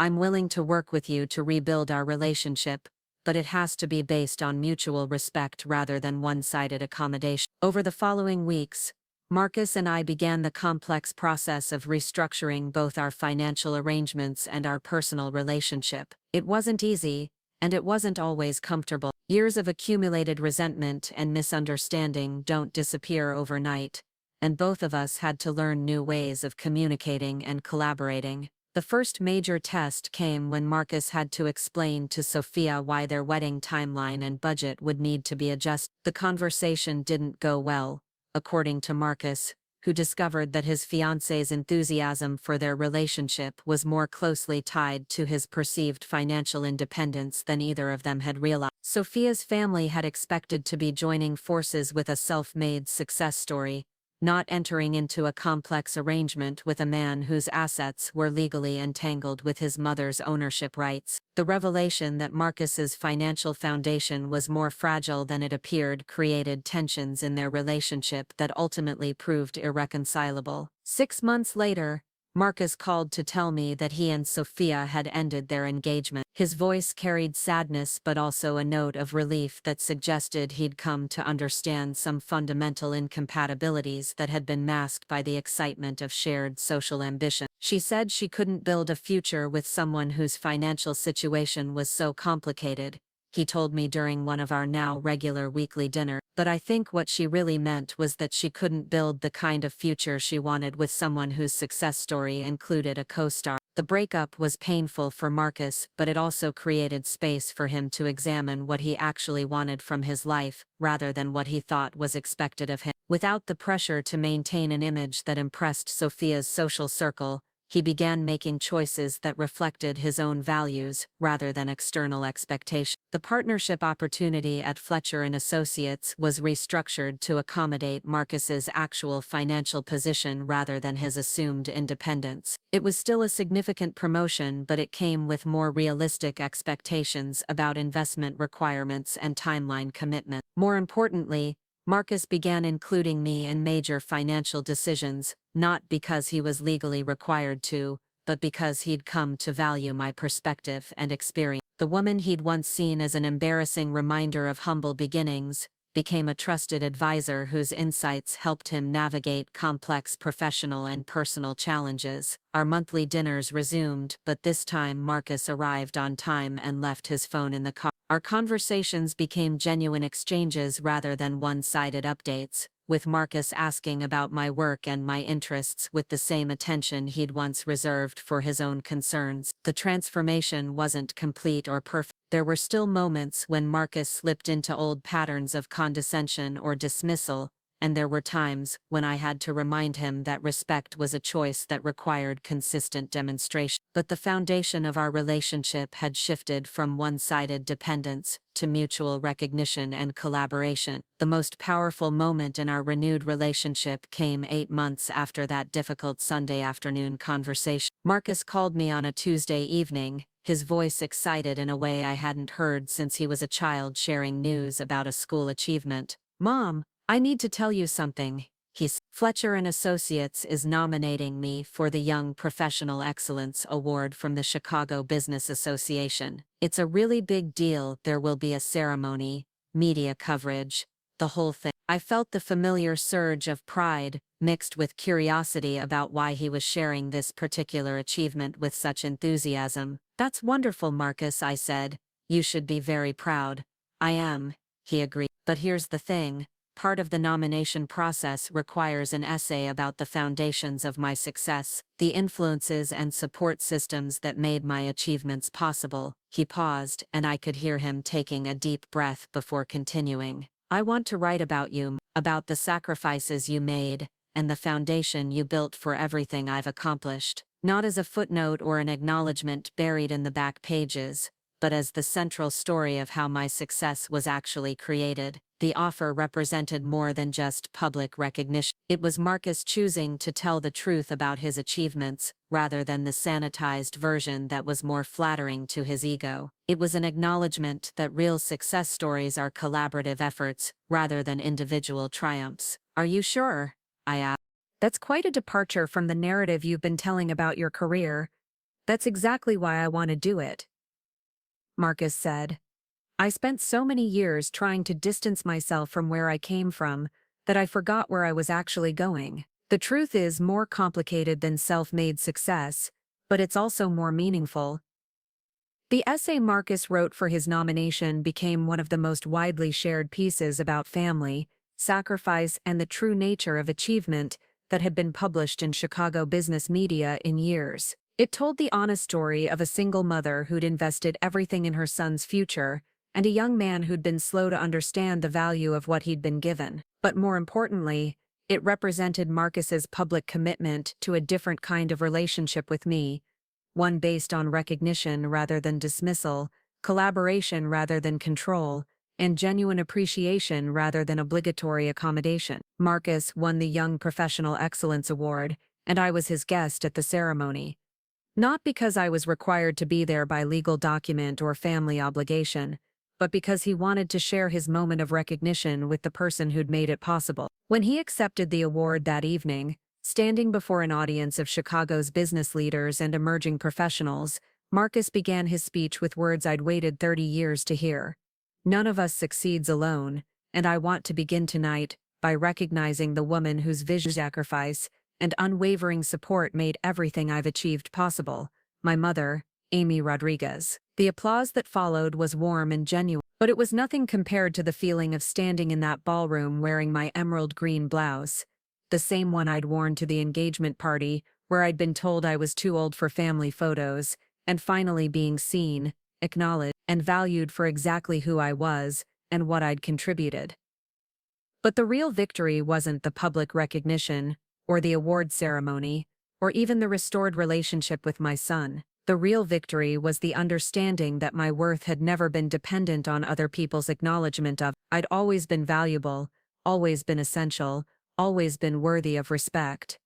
"I'm willing to work with you to rebuild our relationship, but it has to be based on mutual respect rather than one-sided accommodation." Over the following weeks, Marcus and I began the complex process of restructuring both our financial arrangements and our personal relationship. It wasn't easy, and it wasn't always comfortable. Years of accumulated resentment and misunderstanding don't disappear overnight, and both of us had to learn new ways of communicating and collaborating. The first major test came when Marcus had to explain to Sophia why their wedding timeline and budget would need to be adjusted. The conversation didn't go well, according to Marcus, who discovered that his fiancée's enthusiasm for their relationship was more closely tied to his perceived financial independence than either of them had realized. Sophia's family had expected to be joining forces with a self-made success story, not entering into a complex arrangement with a man whose assets were legally entangled with his mother's ownership rights. The revelation that Marcus's financial foundation was more fragile than it appeared created tensions in their relationship that ultimately proved irreconcilable. 6 months later, Marcus called to tell me that he and Sophia had ended their engagement. His voice carried sadness but also a note of relief that suggested he'd come to understand some fundamental incompatibilities that had been masked by the excitement of shared social ambition. She said she couldn't build a future with someone whose financial situation was so complicated, he told me during one of our now regular weekly dinners. But I think what she really meant was that she couldn't build the kind of future she wanted with someone whose success story included a co-star. The breakup was painful for Marcus, but it also created space for him to examine what he actually wanted from his life, rather than what he thought was expected of him. Without the pressure to maintain an image that impressed Sophia's social circle, he began making choices that reflected his own values rather than external expectations. The partnership opportunity at Fletcher & Associates was restructured to accommodate Marcus's actual financial position rather than his assumed independence. It was still a significant promotion, but it came with more realistic expectations about investment requirements and timeline commitment. More importantly, Marcus began including me in major financial decisions, not because he was legally required to, but because he'd come to value my perspective and experience. The woman he'd once seen as an embarrassing reminder of humble beginnings became a trusted advisor whose insights helped him navigate complex professional and personal challenges. Our monthly dinners resumed, but this time Marcus arrived on time and left his phone in the car. Our conversations became genuine exchanges rather than one-sided updates, with Marcus asking about my work and my interests with the same attention he'd once reserved for his own concerns. The transformation wasn't complete or perfect. There were still moments when Marcus slipped into old patterns of condescension or dismissal, and there were times when I had to remind him that respect was a choice that required consistent demonstration. But the foundation of our relationship had shifted from one-sided dependence to mutual recognition and collaboration. The most powerful moment in our renewed relationship came 8 months after that difficult Sunday afternoon conversation. Marcus called me on a Tuesday evening, his voice excited in a way I hadn't heard since he was a child sharing news about a school achievement. "Mom, I need to tell you something," he said. "Fletcher & Associates is nominating me for the Young Professional Excellence Award from the Chicago Business Association. It's a really big deal. There will be a ceremony, media coverage, the whole thing." I felt the familiar surge of pride, mixed with curiosity about why he was sharing this particular achievement with such enthusiasm. "That's wonderful, Marcus," I said. "You should be very proud." "I am," he agreed. "But here's the thing. Part of the nomination process requires an essay about the foundations of my success, the influences and support systems that made my achievements possible." He paused, and I could hear him taking a deep breath before continuing. "I want to write about you, about the sacrifices you made, and the foundation you built for everything I've accomplished. Not as a footnote or an acknowledgement buried in the back pages, but as the central story of how my success was actually created." The offer represented more than just public recognition. It was Marcus choosing to tell the truth about his achievements, rather than the sanitized version that was more flattering to his ego. It was an acknowledgement that real success stories are collaborative efforts, rather than individual triumphs. "Are you sure?" I asked. "That's quite a departure from the narrative you've been telling about your career. That's exactly why I want to do it," Marcus said. "I spent so many years trying to distance myself from where I came from that I forgot where I was actually going. The truth is more complicated than self-made success, but it's also more meaningful." The essay Marcus wrote for his nomination became one of the most widely shared pieces about family, sacrifice, and the true nature of achievement that had been published in Chicago business media in years. It told the honest story of a single mother who'd invested everything in her son's future, and a young man who'd been slow to understand the value of what he'd been given. But more importantly, it represented Marcus's public commitment to a different kind of relationship with me, one based on recognition rather than dismissal, collaboration rather than control, and genuine appreciation rather than obligatory accommodation. Marcus won the Young Professional Excellence Award, and I was his guest at the ceremony. Not because I was required to be there by legal document or family obligation, but because he wanted to share his moment of recognition with the person who'd made it possible. When he accepted the award that evening, Standing before an audience of Chicago's business leaders and emerging professionals, Marcus began his speech with words I'd waited 30 years to hear. None of us succeeds alone, and I want to begin tonight by recognizing the woman whose vision, sacrifice, and unwavering support made everything I've achieved possible, my mother, Amy Rodriguez. The applause that followed was warm and genuine, but it was nothing compared to the feeling of standing in that ballroom wearing my emerald green blouse, the same one I'd worn to the engagement party where I'd been told I was too old for family photos, and finally being seen, acknowledged, and valued for exactly who I was and what I'd contributed. But the real victory wasn't the public recognition, or the award ceremony, or even the restored relationship with my son. The real victory was the understanding that my worth had never been dependent on other people's acknowledgement of. I'd always been valuable, always been essential, always been worthy of respect.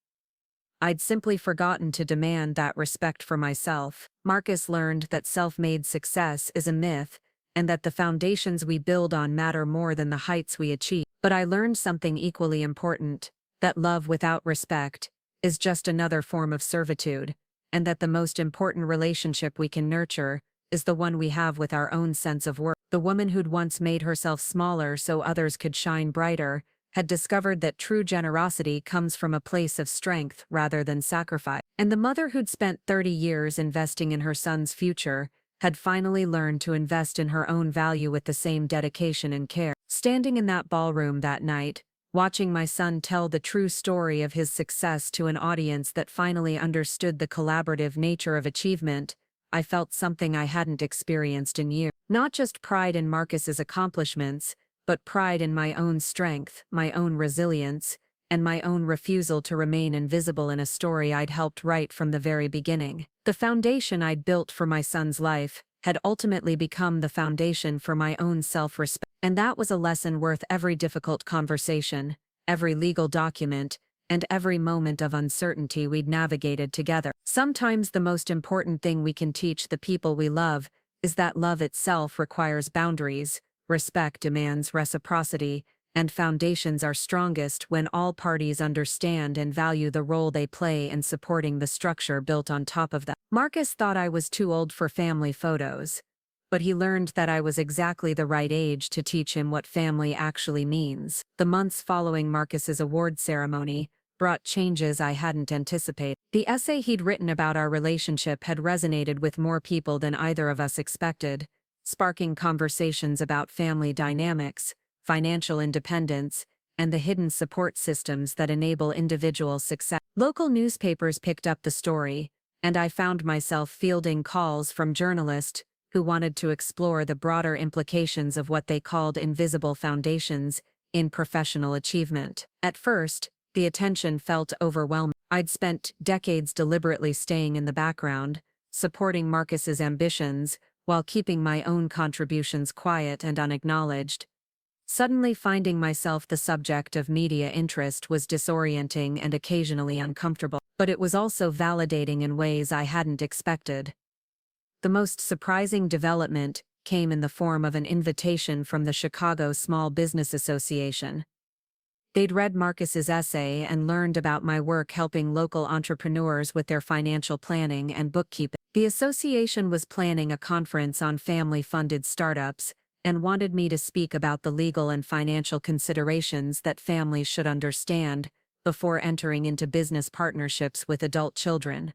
I'd simply forgotten to demand that respect for myself. Marcus learned that self-made success is a myth, and that the foundations we build on matter more than the heights we achieve. But I learned something equally important, that love without respect is just another form of servitude, and that the most important relationship we can nurture is the one we have with our own sense of worth. The woman who'd once made herself smaller so others could shine brighter had discovered that true generosity comes from a place of strength rather than sacrifice. And the mother who'd spent 30 years investing in her son's future had finally learned to invest in her own value with the same dedication and care. Standing in that ballroom that night, watching my son tell the true story of his success to an audience that finally understood the collaborative nature of achievement, I felt something I hadn't experienced in years. Not just pride in Marcus's accomplishments, but pride in my own strength, my own resilience, and my own refusal to remain invisible in a story I'd helped write from the very beginning. The foundation I'd built for my son's life had ultimately become the foundation for my own self-respect. And that was a lesson worth every difficult conversation, every legal document, and every moment of uncertainty we'd navigated together. Sometimes the most important thing we can teach the people we love is that love itself requires boundaries, respect demands reciprocity, and foundations are strongest when all parties understand and value the role they play in supporting the structure built on top of them. Marcus thought I was too old for family photos, but he learned that I was exactly the right age to teach him what family actually means. The months following Marcus's award ceremony brought changes I hadn't anticipated. The essay he'd written about our relationship had resonated with more people than either of us expected, sparking conversations about family dynamics, financial independence, and the hidden support systems that enable individual success. Local newspapers picked up the story, and I found myself fielding calls from journalists who wanted to explore the broader implications of what they called invisible foundations in professional achievement. At first, the attention felt overwhelming. I'd spent decades deliberately staying in the background, supporting Marcus's ambitions, while keeping my own contributions quiet and unacknowledged. Suddenly finding myself the subject of media interest was disorienting and occasionally uncomfortable, but it was also validating in ways I hadn't expected. The most surprising development came in the form of an invitation from the Chicago Small Business Association. They'd read Marcus's essay and learned about my work helping local entrepreneurs with their financial planning and bookkeeping. The association was planning a conference on family-funded startups and wanted me to speak about the legal and financial considerations that families should understand before entering into business partnerships with adult children.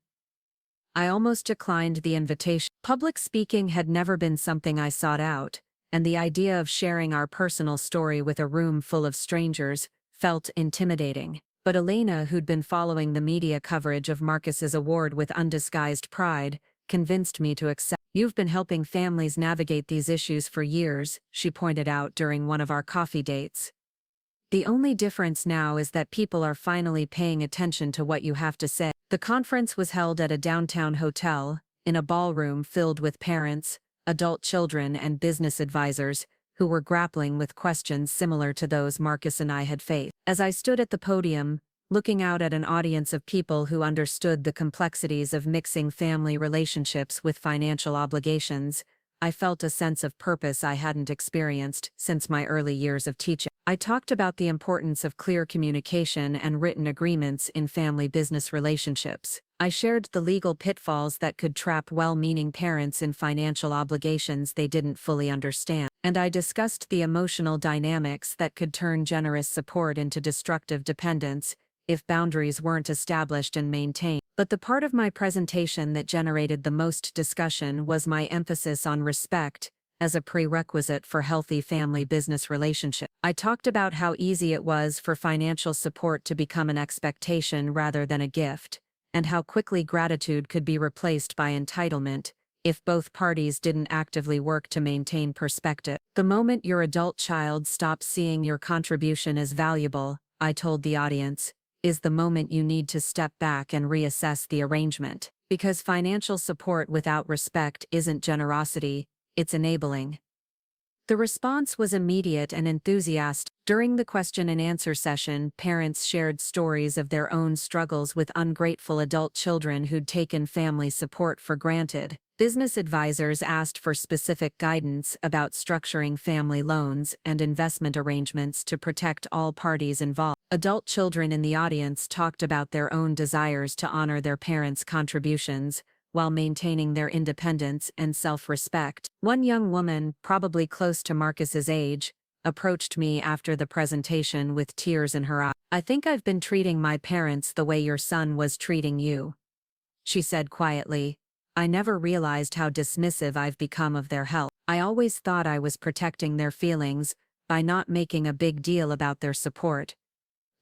I almost declined the invitation. Public speaking had never been something I sought out, and the idea of sharing our personal story with a room full of strangers felt intimidating. But Elena, who'd been following the media coverage of Marcus's award with undisguised pride, convinced me to accept. "You've been helping families navigate these issues for years," she pointed out during one of our coffee dates. "The only difference now is that people are finally paying attention to what you have to say." The conference was held at a downtown hotel, in a ballroom filled with parents, adult children, and business advisors who were grappling with questions similar to those Marcus and I had faced. As I stood at the podium, looking out at an audience of people who understood the complexities of mixing family relationships with financial obligations, I felt a sense of purpose I hadn't experienced since my early years of teaching. I talked about the importance of clear communication and written agreements in family business relationships. I shared the legal pitfalls that could trap well-meaning parents in financial obligations they didn't fully understand. And I discussed the emotional dynamics that could turn generous support into destructive dependence if boundaries weren't established and maintained. But the part of my presentation that generated the most discussion was my emphasis on respect as a prerequisite for healthy family business relationships. I talked about how easy it was for financial support to become an expectation rather than a gift, and how quickly gratitude could be replaced by entitlement if both parties didn't actively work to maintain perspective. The moment your adult child stops seeing your contribution as valuable, I told the audience, is the moment you need to step back and reassess the arrangement. Because financial support without respect isn't generosity, it's enabling. The response was immediate and enthusiastic. During the question and answer session, parents shared stories of their own struggles with ungrateful adult children who'd taken family support for granted. Business advisors asked for specific guidance about structuring family loans and investment arrangements to protect all parties involved. Adult children in the audience talked about their own desires to honor their parents' contributions while maintaining their independence and self-respect. One young woman, probably close to Marcus's age, approached me after the presentation with tears in her eyes. "I think I've been treating my parents the way your son was treating you," she said quietly. "I never realized how dismissive I've become of their help. I always thought I was protecting their feelings by not making a big deal about their support.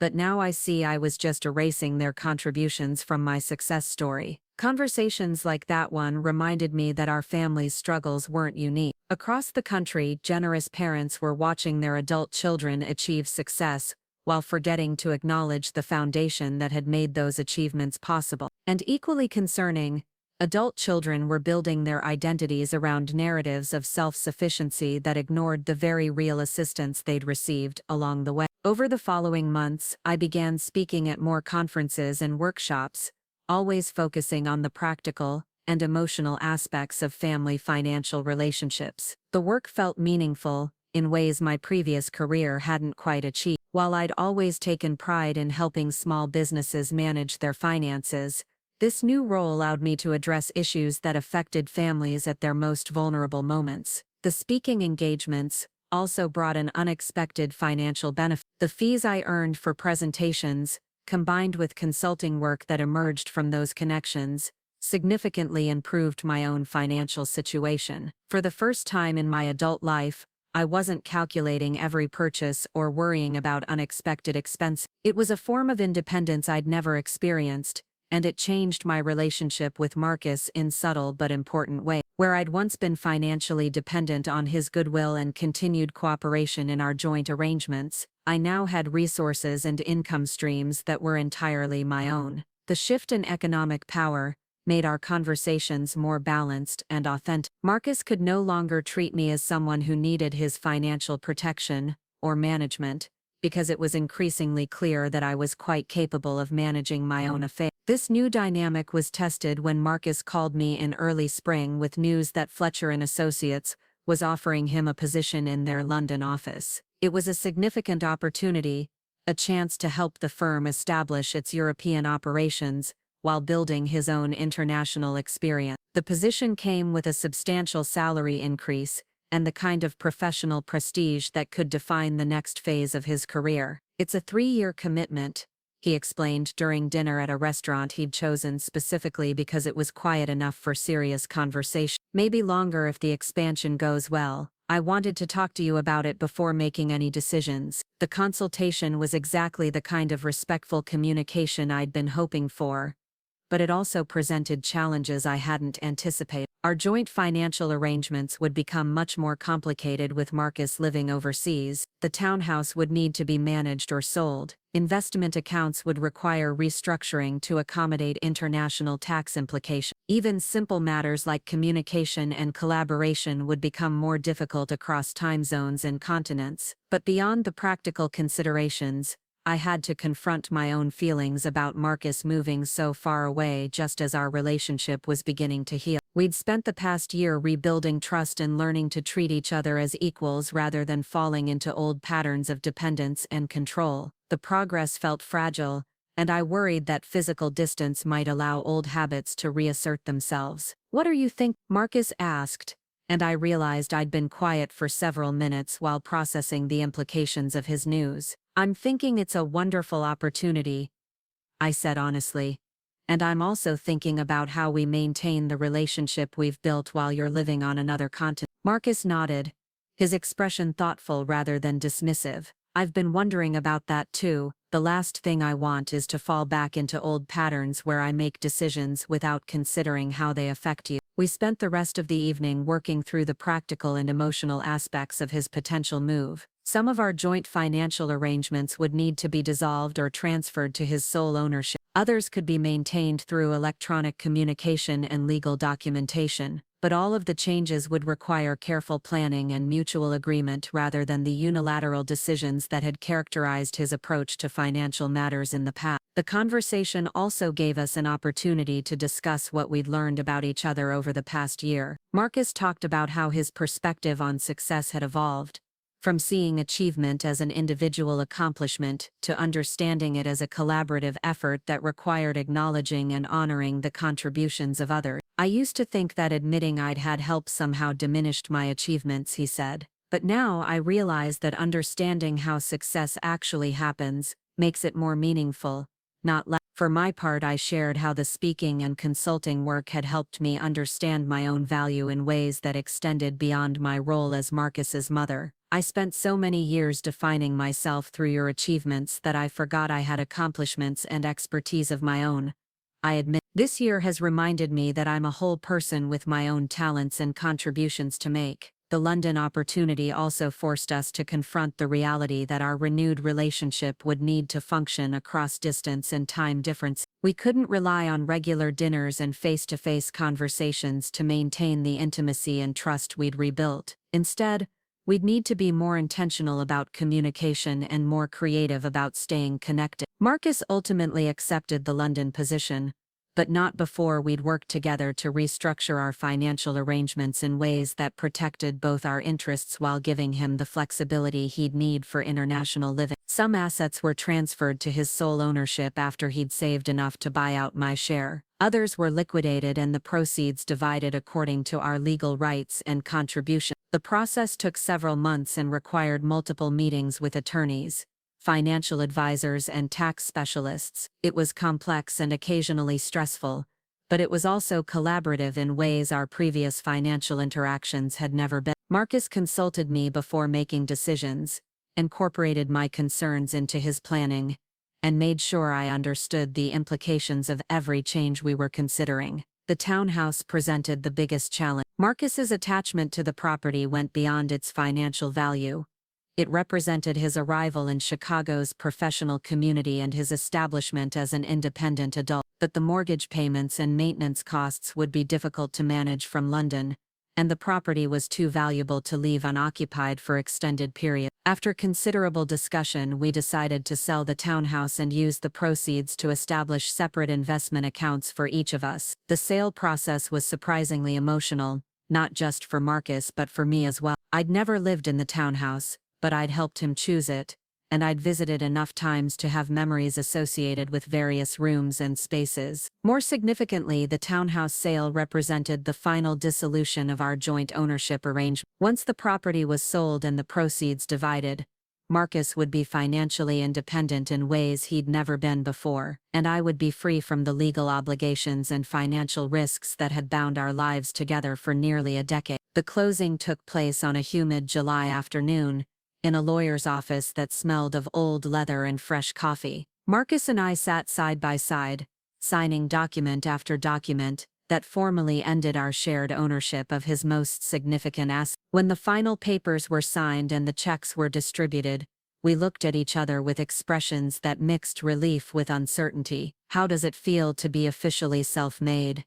But now I see I was just erasing their contributions from my success story." Conversations like that one reminded me that our family's struggles weren't unique. Across the country, generous parents were watching their adult children achieve success while forgetting to acknowledge the foundation that had made those achievements possible. And equally concerning, adult children were building their identities around narratives of self-sufficiency that ignored the very real assistance they'd received along the way. Over the following months, I began speaking at more conferences and workshops, always focusing on the practical and emotional aspects of family financial relationships. The work felt meaningful in ways my previous career hadn't quite achieved. While I'd always taken pride in helping small businesses manage their finances, this new role allowed me to address issues that affected families at their most vulnerable moments. The speaking engagements also brought an unexpected financial benefit. The fees I earned for presentations, combined with consulting work that emerged from those connections, significantly improved my own financial situation. For the first time in my adult life, I wasn't calculating every purchase or worrying about unexpected expenses. It was a form of independence I'd never experienced, and it changed my relationship with Marcus in subtle but important ways. Where I'd once been financially dependent on his goodwill and continued cooperation in our joint arrangements, I now had resources and income streams that were entirely my own. The shift in economic power made our conversations more balanced and authentic. Marcus could no longer treat me as someone who needed his financial protection or management, because it was increasingly clear that I was quite capable of managing my own affairs. This new dynamic was tested when Marcus called me in early spring with news that Fletcher & Associates was offering him a position in their London office. It was a significant opportunity, a chance to help the firm establish its European operations while building his own international experience. The position came with a substantial salary increase and the kind of professional prestige that could define the next phase of his career. "It's a 3-year commitment," he explained during dinner at a restaurant he'd chosen specifically because it was quiet enough for serious conversation. "Maybe longer if the expansion goes well. I wanted to talk to you about it before making any decisions." The consultation was exactly the kind of respectful communication I'd been hoping for, but it also presented challenges I hadn't anticipated. Our joint financial arrangements would become much more complicated with Marcus living overseas. The townhouse would need to be managed or sold. Investment accounts would require restructuring to accommodate international tax implications. Even simple matters like communication and collaboration would become more difficult across time zones and continents. But beyond the practical considerations, I had to confront my own feelings about Marcus moving so far away just as our relationship was beginning to heal. We'd spent the past year rebuilding trust and learning to treat each other as equals rather than falling into old patterns of dependence and control. The progress felt fragile, and I worried that physical distance might allow old habits to reassert themselves. "What are you think?" Marcus asked, and I realized I'd been quiet for several minutes while processing the implications of his news. "I'm thinking it's a wonderful opportunity," I said honestly. "And I'm also thinking about how we maintain the relationship we've built while you're living on another continent." Marcus nodded, his expression thoughtful rather than dismissive. "I've been wondering about that too. The last thing I want is to fall back into old patterns where I make decisions without considering how they affect you." We spent the rest of the evening working through the practical and emotional aspects of his potential move. Some of our joint financial arrangements would need to be dissolved or transferred to his sole ownership. Others could be maintained through electronic communication and legal documentation, but all of the changes would require careful planning and mutual agreement rather than the unilateral decisions that had characterized his approach to financial matters in the past. The conversation also gave us an opportunity to discuss what we'd learned about each other over the past year. Marcus talked about how his perspective on success had evolved, from seeing achievement as an individual accomplishment to understanding it as a collaborative effort that required acknowledging and honoring the contributions of others. "I used to think that admitting I'd had help somehow diminished my achievements," he said. "But now I realize that understanding how success actually happens makes it more meaningful, not less." For my part, I shared how the speaking and consulting work had helped me understand my own value in ways that extended beyond my role as Marcus's mother. "I spent so many years defining myself through your achievements that I forgot I had accomplishments and expertise of my own," I admit. "This year has reminded me that I'm a whole person with my own talents and contributions to make." The London opportunity also forced us to confront the reality that our renewed relationship would need to function across distance and time difference. We couldn't rely on regular dinners and face-to-face conversations to maintain the intimacy and trust we'd rebuilt. Instead, we'd need to be more intentional about communication and more creative about staying connected. Marcus ultimately accepted the London position, but not before we'd worked together to restructure our financial arrangements in ways that protected both our interests while giving him the flexibility he'd need for international living. Some assets were transferred to his sole ownership after he'd saved enough to buy out my share. Others were liquidated and the proceeds divided according to our legal rights and contributions. The process took several months and required multiple meetings with attorneys, financial advisors, and tax specialists. It was complex and occasionally stressful, but it was also collaborative in ways our previous financial interactions had never been. Marcus consulted me before making decisions, incorporated my concerns into his planning, and made sure I understood the implications of every change we were considering. The townhouse presented the biggest challenge. Marcus's attachment to the property went beyond its financial value. It represented his arrival in Chicago's professional community and his establishment as an independent adult. But the mortgage payments and maintenance costs would be difficult to manage from London, and the property was too valuable to leave unoccupied for extended periods. After considerable discussion, we decided to sell the townhouse and use the proceeds to establish separate investment accounts for each of us. The sale process was surprisingly emotional, not just for Marcus but for me as well. I'd never lived in the townhouse, but I'd helped him choose it, and I'd visited enough times to have memories associated with various rooms and spaces. More significantly, the townhouse sale represented the final dissolution of our joint ownership arrangement. Once the property was sold and the proceeds divided, Marcus would be financially independent in ways he'd never been before, and I would be free from the legal obligations and financial risks that had bound our lives together for nearly a decade. The closing took place on a humid July afternoon, in a lawyer's office that smelled of old leather and fresh coffee. Marcus and I sat side by side, signing document after document that formally ended our shared ownership of his most significant asset. When the final papers were signed and the checks were distributed, we looked at each other with expressions that mixed relief with uncertainty. "How does it feel to be officially self-made?"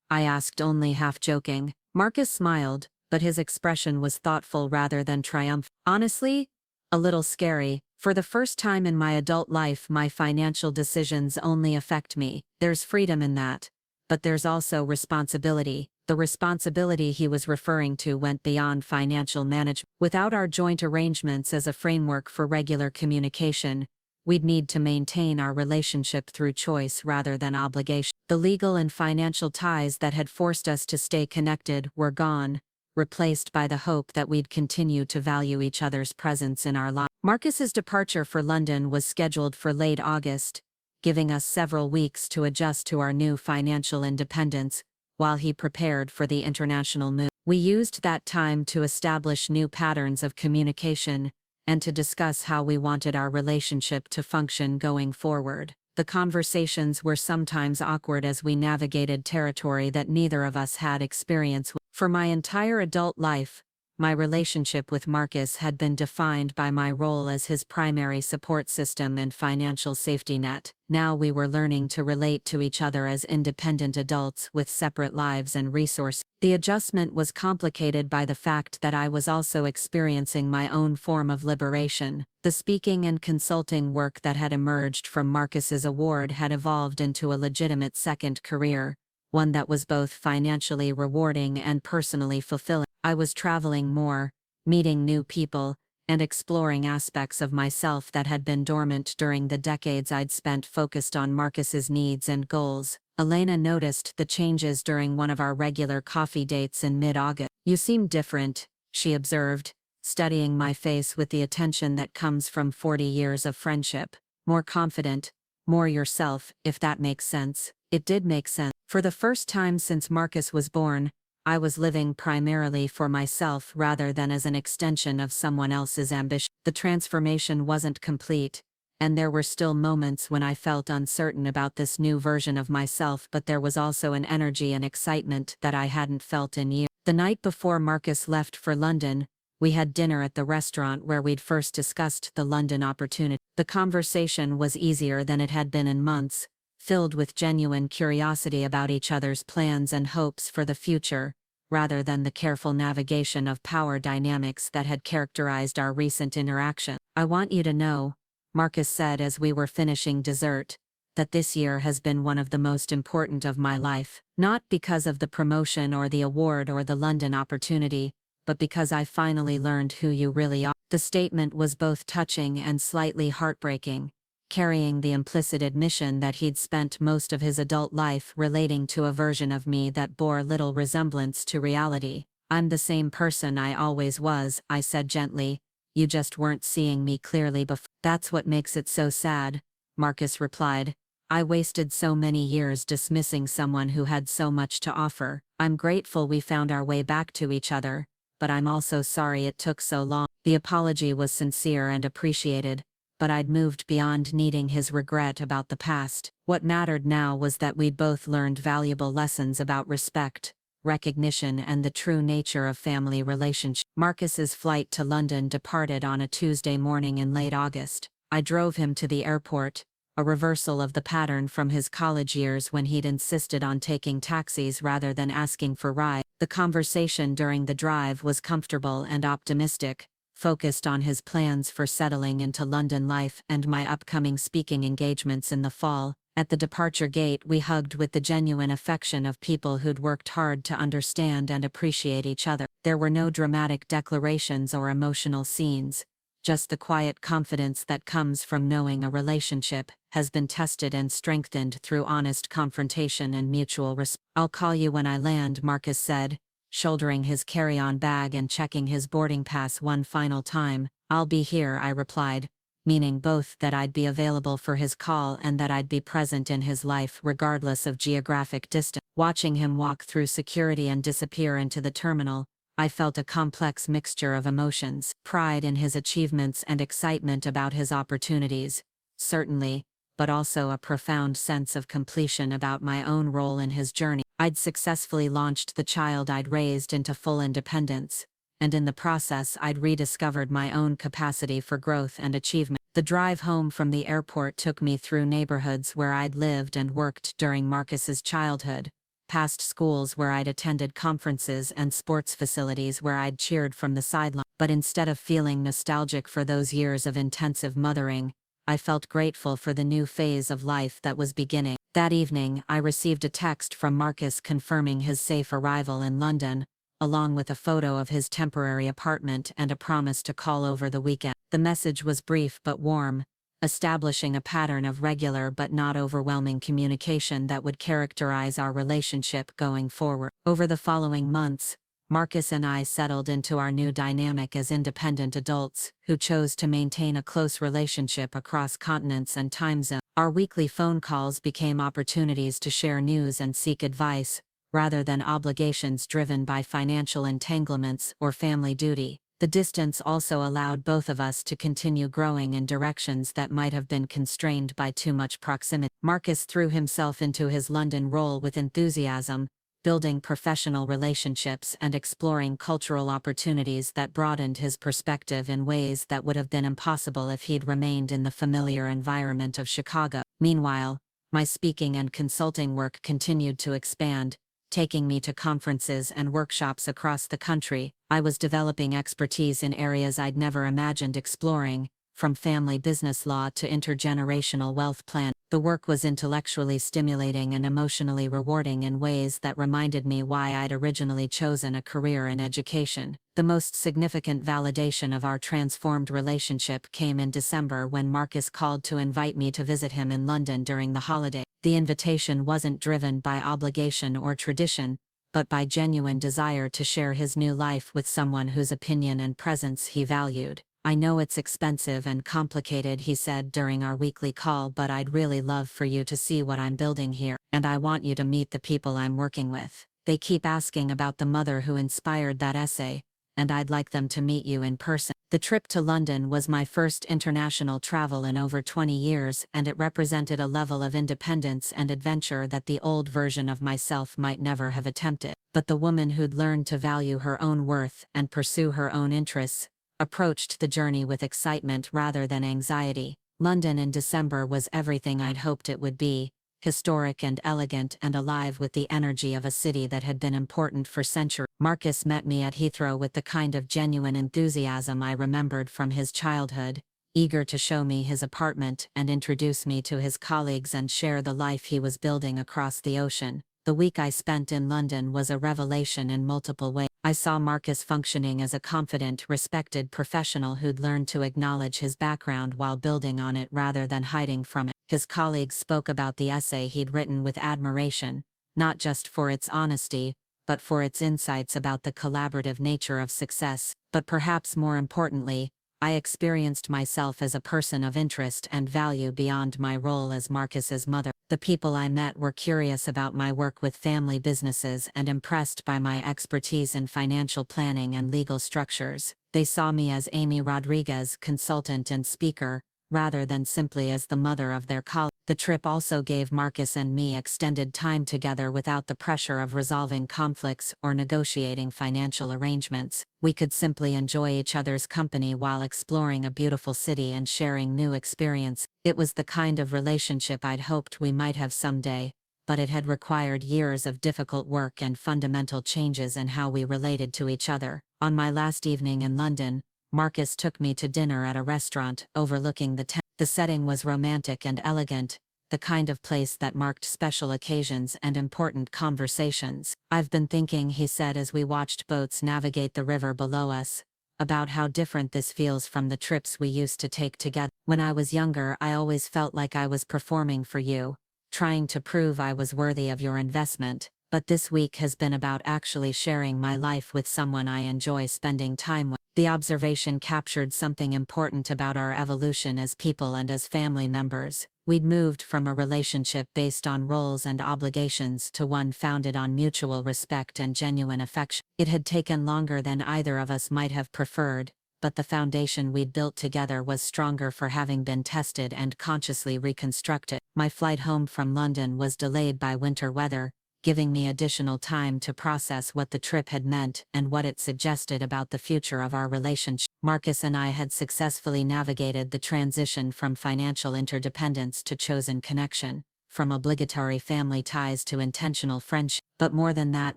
I asked, only half joking. Marcus smiled, but his expression was thoughtful rather than triumphant. "Honestly, a little scary. For the first time in my adult life, my financial decisions only affect me. There's freedom in that. But there's also responsibility. The responsibility he was referring to went beyond financial management. Without our joint arrangements as a framework for regular communication, we'd need to maintain our relationship through choice rather than obligation. The legal and financial ties that had forced us to stay connected were gone, replaced by the hope that we'd continue to value each other's presence in our lives. Marcus's departure for London was scheduled for late August, giving us several weeks to adjust to our new financial independence while he prepared for the international move. We used that time to establish new patterns of communication and to discuss how we wanted our relationship to function going forward. The conversations were sometimes awkward as we navigated territory that neither of us had experience with. For my entire adult life, my relationship with Marcus had been defined by my role as his primary support system and financial safety net. Now we were learning to relate to each other as independent adults with separate lives and resources. The adjustment was complicated by the fact that I was also experiencing my own form of liberation. The speaking and consulting work that had emerged from Marcus's award had evolved into a legitimate second career, one that was both financially rewarding and personally fulfilling. I was traveling more, meeting new people, and exploring aspects of myself that had been dormant during the decades I'd spent focused on Marcus's needs and goals. Elena noticed the changes during one of our regular coffee dates in mid-August. "You seem different," she observed, studying my face with the attention that comes from 40 years of friendship. "More confident, more yourself, if that makes sense." It did make sense. For the first time since Marcus was born, I was living primarily for myself rather than as an extension of someone else's ambition. The transformation wasn't complete, and there were still moments when I felt uncertain about this new version of myself, but there was also an energy and excitement that I hadn't felt in years. The night before Marcus left for London, we had dinner at the restaurant where we'd first discussed the London opportunity. The conversation was easier than it had been in months, filled with genuine curiosity about each other's plans and hopes for the future, rather than the careful navigation of power dynamics that had characterized our recent interaction. "I want you to know," Marcus said as we were finishing dessert, "that this year has been one of the most important of my life. Not because of the promotion or the award or the London opportunity, but because I finally learned who you really are." The statement was both touching and slightly heartbreaking, carrying the implicit admission that he'd spent most of his adult life relating to a version of me that bore little resemblance to reality. "I'm the same person I always was," I said gently. "You just weren't seeing me clearly before." "That's what makes it so sad," Marcus replied. "I wasted so many years dismissing someone who had so much to offer. I'm grateful we found our way back to each other, but I'm also sorry it took so long." The apology was sincere and appreciated, but I'd moved beyond needing his regret about the past. What mattered now was that we'd both learned valuable lessons about respect, recognition, and the true nature of family relationships. Marcus's flight to London departed on a Tuesday morning in late August. I drove him to the airport, a reversal of the pattern from his college years when he'd insisted on taking taxis rather than asking for rides. The conversation during the drive was comfortable and optimistic, focused on his plans for settling into London life and my upcoming speaking engagements in the fall. At the departure gate, we hugged with the genuine affection of people who'd worked hard to understand and appreciate each other. There were no dramatic declarations or emotional scenes, just the quiet confidence that comes from knowing a relationship has been tested and strengthened through honest confrontation and mutual respect. "I'll call you when I land," Marcus said, shouldering his carry-on bag and checking his boarding pass one final time. "I'll be here," I replied, meaning both that I'd be available for his call and that I'd be present in his life regardless of geographic distance. Watching him walk through security and disappear into the terminal, I felt a complex mixture of emotions. Pride in his achievements and excitement about his opportunities, certainly, but also a profound sense of completion about my own role in his journey. I'd successfully launched the child I'd raised into full independence, and in the process I'd rediscovered my own capacity for growth and achievement. The drive home from the airport took me through neighborhoods where I'd lived and worked during Marcus's childhood, past schools where I'd attended conferences and sports facilities where I'd cheered from the sidelines. but instead of feeling nostalgic for those years of intensive mothering, I felt grateful for the new phase of life that was beginning. That evening, I received a text from Marcus confirming his safe arrival in London, along with a photo of his temporary apartment and a promise to call over the weekend. The message was brief but warm, establishing a pattern of regular but not overwhelming communication that would characterize our relationship going forward. Over the following months, Marcus and I settled into our new dynamic as independent adults who chose to maintain a close relationship across continents and time zones. Our weekly phone calls became opportunities to share news and seek advice, rather than obligations driven by financial entanglements or family duty. The distance also allowed both of us to continue growing in directions that might have been constrained by too much proximity. Marcus threw himself into his London role with enthusiasm, building professional relationships and exploring cultural opportunities that broadened his perspective in ways that would have been impossible if he'd remained in the familiar environment of Chicago. Meanwhile, my speaking and consulting work continued to expand, taking me to conferences and workshops across the country. I was developing expertise in areas I'd never imagined exploring, from family business law to intergenerational wealth planning. The work was intellectually stimulating and emotionally rewarding in ways that reminded me why I'd originally chosen a career in education. The most significant validation of our transformed relationship came in December when Marcus called to invite me to visit him in London during the holiday. The invitation wasn't driven by obligation or tradition, but by genuine desire to share his new life with someone whose opinion and presence he valued. "I know it's expensive and complicated," he said during our weekly call, "but I'd really love for you to see what I'm building here, and I want you to meet the people I'm working with. They keep asking about the mother who inspired that essay, and I'd like them to meet you in person." The trip to London was my first international travel in over 20 years, and it represented a level of independence and adventure that the old version of myself might never have attempted. But the woman who'd learned to value her own worth and pursue her own interests approached the journey with excitement rather than anxiety. London in December was everything I'd hoped it would be: historic and elegant and alive with the energy of a city that had been important for centuries. Marcus met me at Heathrow with the kind of genuine enthusiasm I remembered from his childhood, eager to show me his apartment and introduce me to his colleagues and share the life he was building across the ocean. The week I spent in London was a revelation in multiple ways. I saw Marcus functioning as a confident, respected professional who'd learned to acknowledge his background while building on it rather than hiding from it. His colleagues spoke about the essay he'd written with admiration, not just for its honesty, but for its insights about the collaborative nature of success. But perhaps more importantly, I experienced myself as a person of interest and value beyond my role as Marcus's mother. The people I met were curious about my work with family businesses and impressed by my expertise in financial planning and legal structures. They saw me as Amy Rodriguez, consultant and speaker, rather than simply as the mother of their colleague. The trip also gave Marcus and me extended time together without the pressure of resolving conflicts or negotiating financial arrangements. We could simply enjoy each other's company while exploring a beautiful city and sharing new experiences. It was the kind of relationship I'd hoped we might have someday, but it had required years of difficult work and fundamental changes in how we related to each other. On my last evening in London, Marcus took me to dinner at a restaurant overlooking the Thames. The setting was romantic and elegant, the kind of place that marked special occasions and important conversations. "I've been thinking," he said as we watched boats navigate the river below us, "about how different this feels from the trips we used to take together. When I was younger, I always felt like I was performing for you, trying to prove I was worthy of your investment. But this week has been about actually sharing my life with someone I enjoy spending time with." The observation captured something important about our evolution as people and as family members. We'd moved from a relationship based on roles and obligations to one founded on mutual respect and genuine affection. It had taken longer than either of us might have preferred, but the foundation we'd built together was stronger for having been tested and consciously reconstructed. My flight home from London was delayed by winter weather, giving me additional time to process what the trip had meant and what it suggested about the future of our relationship. Marcus and I had successfully navigated the transition from financial interdependence to chosen connection, from obligatory family ties to intentional friendship. But more than that,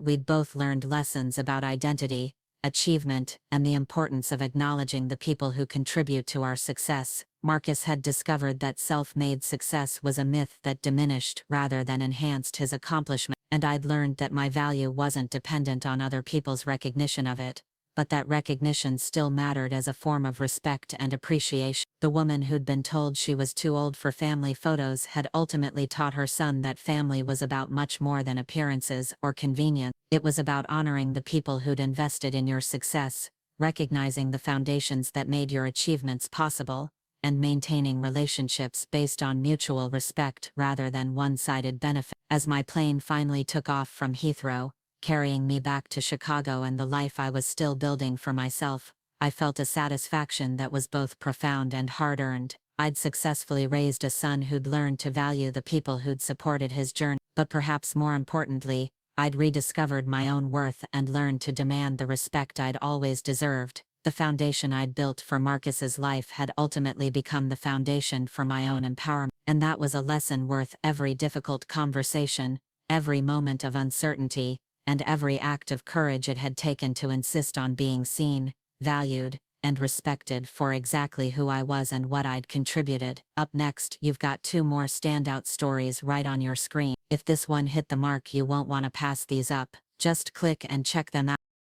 we'd both learned lessons about identity, achievement, and the importance of acknowledging the people who contribute to our success. Marcus had discovered that self-made success was a myth that diminished rather than enhanced his accomplishment, and I'd learned that my value wasn't dependent on other people's recognition of it, but that recognition still mattered as a form of respect and appreciation. The woman who'd been told she was too old for family photos had ultimately taught her son that family was about much more than appearances or convenience. It was about honoring the people who'd invested in your success, recognizing the foundations that made your achievements possible, and maintaining relationships based on mutual respect rather than one-sided benefit. As my plane finally took off from Heathrow, carrying me back to Chicago and the life I was still building for myself, I felt a satisfaction that was both profound and hard-earned. I'd successfully raised a son who'd learned to value the people who'd supported his journey, but perhaps more importantly, I'd rediscovered my own worth and learned to demand the respect I'd always deserved. The foundation I'd built for Marcus's life had ultimately become the foundation for my own empowerment, and that was a lesson worth every difficult conversation, every moment of uncertainty, and every act of courage it had taken to insist on being seen, valued, and respected for exactly who I was and what I'd contributed. Up next, you've got 2 more standout stories right on your screen. If this one hit the mark, you won't want to pass these up. Just click and check them out.